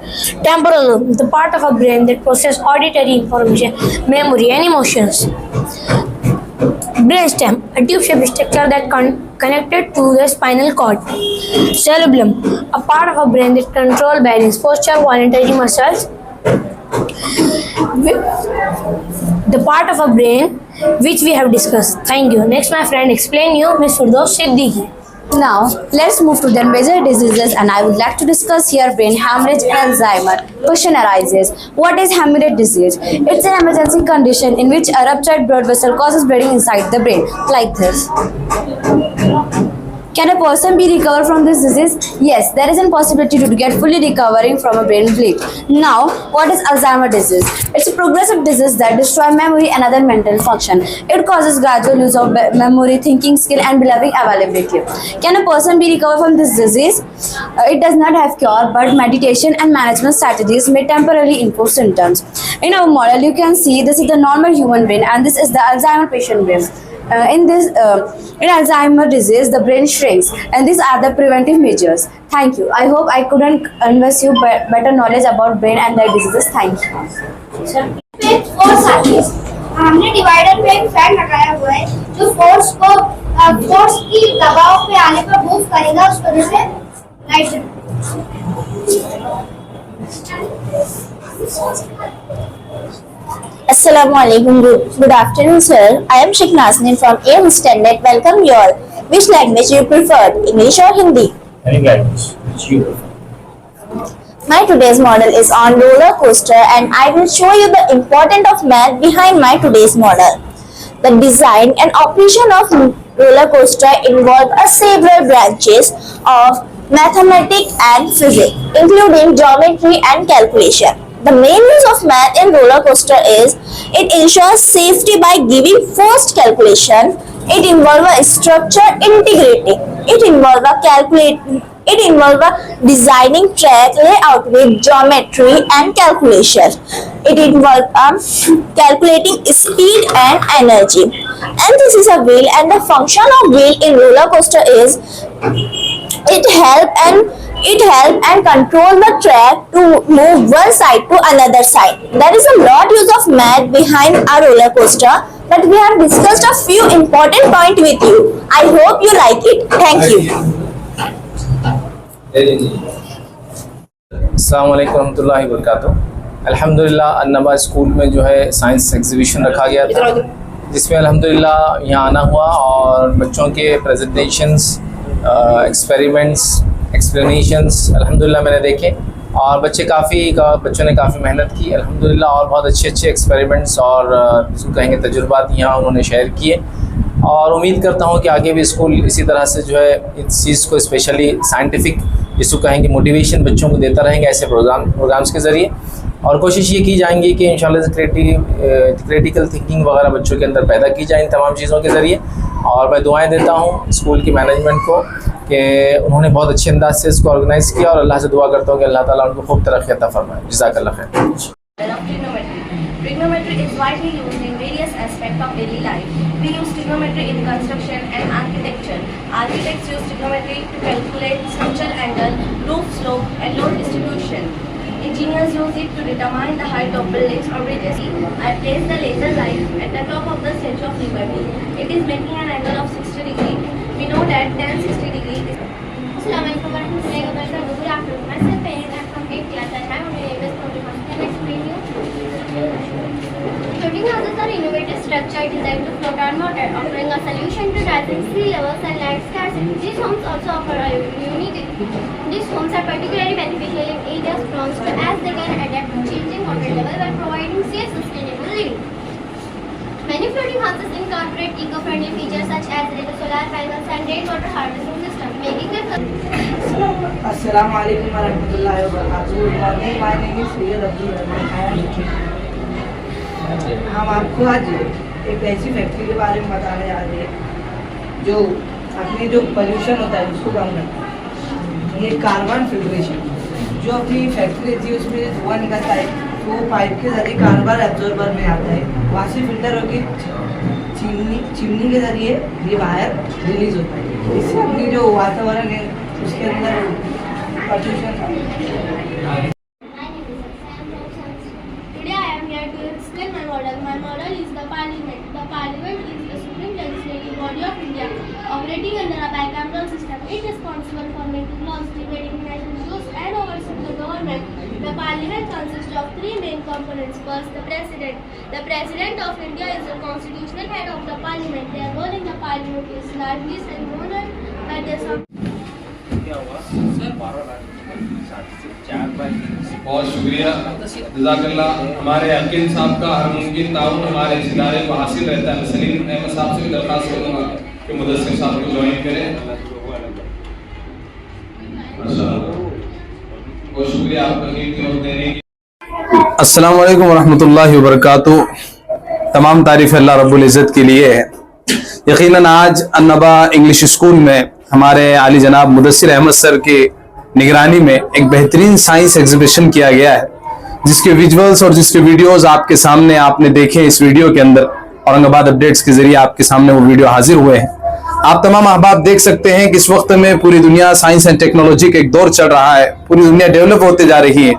Temporal lobe, the part of our brain that processes auditory information, memory, and emotions. Brainstem, a tube-shaped structure that connected to the spinal cord. Cerebellum, a part of our brain that controls balance, posture, voluntary muscles. The part of our brain which we have discussed. Thank you. Next, my friend explain you Ms. Firdaus Siddiqui. Now, let's move to the major diseases, and I would like to discuss here brain hemorrhage and Alzheimer. Question arises, what is hemorrhage disease? It's an emergency condition in which a ruptured blood vessel causes bleeding inside the brain, like this. Can a person be recovered from this disease? Yes, there is a possibility to get fully recovering from a brain bleed. Now, what is Alzheimer's disease? It's a progressive disease that destroys memory and other mental function. It causes gradual lose of memory, thinking skill, and believing availability. Can a person be recovered from this disease? It does not have cure, but meditation and management strategies may temporarily improve symptoms. In our model, you can see this is the normal human brain, and this is the Alzheimer's patient brain. In Alzheimer's disease, the brain shrinks, and these are the preventive measures. Thank you. I hope I couldn't convey you better knowledge about brain and their diseases. Thank you. हमने divider पे एक fan लगाया हुआ है जो force की दबाव पे आने पर मूव करेगा उस वजह से light Assalamu alaikum. Good afternoon, sir. I am Sheikh Nasrin from 8th standard. Welcome you all. Which language you prefer, English or Hindi? Any language which you prefer. My today's model is on roller coaster, and I will show you the importance of math behind my today's model. The design and operation of roller coaster involve several branches of mathematics and physics, including geometry and calculation. The main use of math in roller coaster is it ensures safety by giving forced calculation. It involves a structure integrity. It involves designing track layout with geometry and calculation. It involves calculating speed and energy. And this is a wheel, and the function of wheel in roller coaster is it help and control the track to move one side to another side. There is a lot use of math behind our roller coaster, but we have discussed a few important points with you. I hope you like it. Thank you. अस्सलाम वालेकुम रहमतुल्लाहि व बरकातुहू। अल्हम्दुलिल्लाह अन्नबा school में जो है science exhibition रखा गया था, जिसमें अल्हम्दुलिल्लाह यहाँ आना हुआ और बच्चों के प्रेजेंटेशंस, एक्सपेरिमेंट्स, एक्सप्लेनेशंस अल्हम्दुलिल्लाह मैंने देखे और बच्चों ने काफ़ी मेहनत की अल्हम्दुलिल्लाह और बहुत अच्छे एक्सपेरिमेंट्स और जिसको कहेंगे तजुर्बात यहाँ उन्होंने शेयर किए। और उम्मीद करता हूँ कि आगे भी स्कूल इसी तरह से जो है इस चीज़ को स्पेशली साइंटिफिक जिसको कहेंगे मोटिवेशन बच्चों को देता रहेंगे ऐसे प्रोग्राम्स के ज़रिए। और कोशिश ये की जाएंगी कि इंशाल्लाह क्रिटिकल थिंकिंग वगैरह बच्चों के अंदर पैदा की जाए इन तमाम चीज़ों के ज़रिए। और मैं दुआएं देता हूँ स्कूल की मैनेजमेंट को कि उन्होंने बहुत अच्छे अंदाज से इसको ऑर्गेनाइज़ किया और अल्लाह से दुआ करता हूँ कि अल्लाह ताला उनको खूब तरक्की अता फरमाए। जज़ाकल्लाह खैर। Trigonometry is widely used in various aspects of daily life. We use trigonometry in construction and architecture. Architects use trigonometry to calculate structural angle, roof slope, and load illumination. Engineers use it to determine the height of buildings or bridges. I place the laser light at the top of the Statue of Liberty. It is making an angle of 60 degrees. We know that tan 60 degrees is... Assalamualaikum warahmatullahi wabarakatuh. Good afternoon. Myself Perrin. I'm from 8th class and my name is Pratibha. Can I explain you? Floating houses are innovative structure designed to float on water, offering a solution to rising sea levels and land scarcity. These homes also offer a unique. These homes are particularly beneficial in areas prone to as they can adapt to changing water level while providing safe, sustainable living. Many floating houses incorporate eco-friendly features such as solar panels and rainwater harvesting systems, making them. Assalamu alaikum warahmatullahi wabarakatuh. Good morning. My name is Sayyid Abdul Rahman. हम आपको आज एक ऐसी factory के बारे में बताने जा रहे हैं जो अपने जो पोल्यूशन होता है उसको कम करता है। ये कार्बन फिल्ट्रेशन जो अपनी फैक्ट्री रहती है उसमें धुआं निकलता है तो वो पाइप के जरिए कार्बन एब्जॉर्बर में आता है, वहाँ से फिल्टर होकर चिमनी के जरिए ये बाहर रिलीज होता है। इससे अपनी जो वातावरण है उसके अंदर pollution Today I am here to explain my model. My model is the Parliament. The Parliament is the supreme legislative body of India, operating under a bicameral system. It is responsible for making laws, debating national issues, and overseeing the government. The Parliament consists of three main components. First, the President. The President of India is the constitutional head of the Parliament. Their role in the Parliament is largely ceremonial by the बहुत शुक्रिया जज़ाकल्लाह। हमारे अकील साहब का हर मुमकिन ताउन हमारे इस इदारे को हासिल रहता है। सलीम अहमद साहब से भी दरख्वास्त करूँगा कि मुदस्सिर साहब को ज्वाइन करें। बहुत शुक्रिया आपका कीमती वक्त देने की। अस्सलाम वालेकुम वरहमतुल्लाहि वबरकातुहू। तमाम तारीफ़ अल्लाह रब्बुल इज़्ज़त के लिए है। यकीनन आज अन्नबा इंग्लिश स्कूल में हमारे आली जनाब मुदस्सिर अहमद सर के निगरानी में एक बेहतरीन साइंस एग्जीबिशन किया गया है, जिसके विजुअल्स और जिसके वीडियोस आपके सामने आपने देखे। इस वीडियो के अंदर औरंगाबाद अपडेट्स के जरिए आपके सामने वो वीडियो हाजिर हुए हैं। आप तमाम अहबाब देख सकते हैं कि इस वक्त में पूरी दुनिया साइंस एंड टेक्नोलॉजी का एक दौर चल रहा है। पूरी दुनिया डेवलप होते जा रही है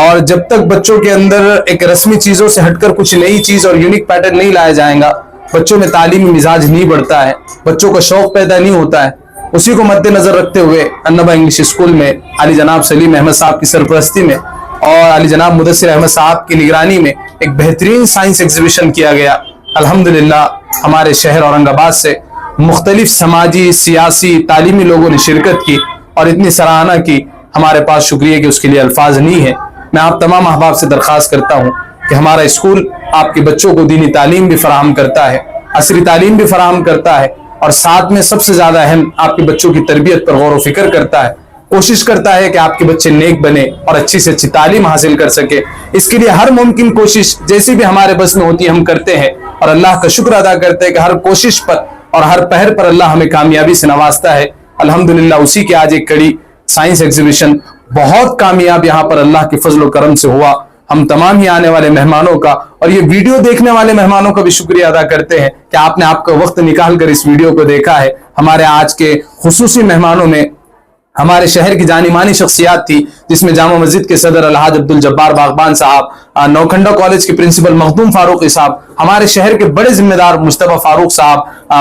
और जब तक बच्चों के अंदर एक रस्मी चीजों से हटकर कुछ नई चीज और यूनिक पैटर्न नहीं लाया जाएगा, बच्चों में तालीमी मिजाज नहीं बढ़ता है, बच्चों का शौक पैदा नहीं होता है। उसी को मद्देनजर रखते हुए अन्नबा इंग्लिश स्कूल में आली जनाब सलीम अहमद साहब की सरपरस्ती में और आली जनाब मुदस्सिर अहमद साहब की निगरानी में एक बेहतरीन साइंस एग्जीबिशन किया गया। अल्हम्दुलिल्लाह हमारे शहर औरंगाबाद से मुख्तलिफ समाजी, सियासी, तालीमी लोगों ने शिरकत की और इतनी सराहना की, हमारे पास शुक्रिया के उसके लिए अल्फाज नहीं है। मैं आप तमाम अहबाब से दरख्वास्त करता हूँ कि हमारा स्कूल आपके बच्चों को दीनी तालीम भी फराहम करता है, असरी तालीम भी फराहम करता है और साथ में सबसे ज्यादा अहम आपके बच्चों की तरबियत पर गौर व फिक्र करता है, कोशिश करता है कि आपके बच्चे नेक बने और अच्छी से अच्छी तालीम हासिल कर सके। इसके लिए हर मुमकिन कोशिश जैसी भी हमारे बस में होती है हम करते हैं और अल्लाह का शुक्र अदा करते हैं कि हर कोशिश पर और हर पहर पर अल्लाह हमें कामयाबी से नवाजता है। अल्हम्दुलिल्लाह उसी के आज एक कड़ी साइंस एग्जीबिशन बहुत कामयाब यहाँ पर अल्लाह के फजल व करम से हुआ। हम तमाम ही आने वाले मेहमानों का और ये वीडियो देखने वाले मेहमानों का भी शुक्रिया अदा करते हैं कि आपने आपका वक्त निकाल कर इस वीडियो को देखा है। हमारे आज के खुसूसी मेहमानों में हमारे शहर की जानी मानी शख्सियात थी, जिसमें जामा मस्जिद के सदर अलहाज अब्दुल जब्बार बागबान साहब, नौखंडा कॉलेज के प्रिंसिपल मखदूम फारूकी साहब, हमारे शहर के बड़े जिम्मेदार मुस्तफा फारूक साहब,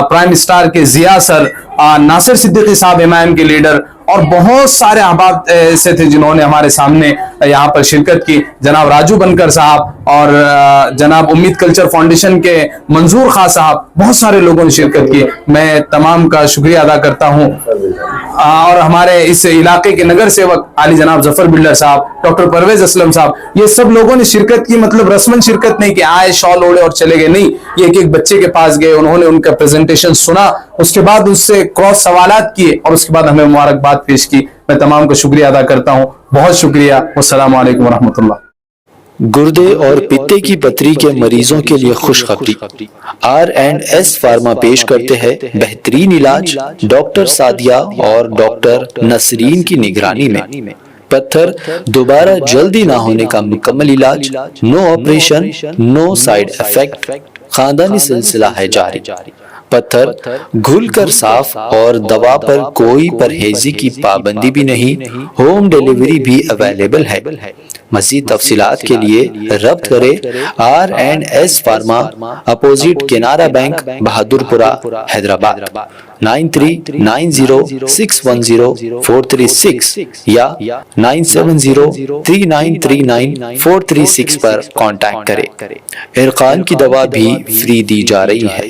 प्राइम स्टार के जिया सर, नासिर सिद्दीकी साहब एमआईएम के लीडर और बहुत सारे अहबाब ऐसे थे जिन्होंने हमारे सामने यहाँ पर शिरकत की। जनाब राजू बनकर साहब और जनाब उम्मीद कल्चर फाउंडेशन के मंजूर खां साहब, बहुत सारे लोगों ने शिरकत की। मैं तमाम का शुक्रिया अदा करता हूँ। और हमारे इस इलाके के नगर सेवक आली जनाब जफर बिल्डर साहब, डॉक्टर परवेज असलम साहब, ये सब लोगों ने शिरकत की। मतलब रस्मन शिरकत नहीं कि आए शॉल ओढ़े और चले गए, नहीं, ये एक बच्चे के पास गए, उन्होंने उनका प्रेजेंटेशन सुना, उसके बाद उससे क्रॉस सवालात किए और उसके बाद हमें मुबारकबाद पेश की। मैं तमाम का शुक्रिया अदा करता हूँ। बहुत शुक्रिया। अस्सलाम वालेकुम रहमतुल्लाह। गुर्दे और पित्ते की पथरी के मरीजों के लिए खुशखबरी। R&S फार्मा पेश करते हैं बेहतरीन इलाज डॉक्टर सादिया और डॉक्टर नसरीन की निगरानी में। पत्थर दोबारा जल्दी ना होने का मुकम्मल इलाज, no operation, no side effect, खानदानी सिलसिला है जारी। पत्थर घुलकर साफ और दवा पर कोई परहेजी की पाबंदी भी नहीं। होम डिलीवरी भी अवेलेबल है। मज़ीद तफसीलात के लिए रब्त करें R&S pharma, opposite Canara bank, Bahadurpura, Hyderabad 9390610436 या 9703939436 पर कांटेक्ट करें। इरकान की दवा भी फ्री दी जा रही है।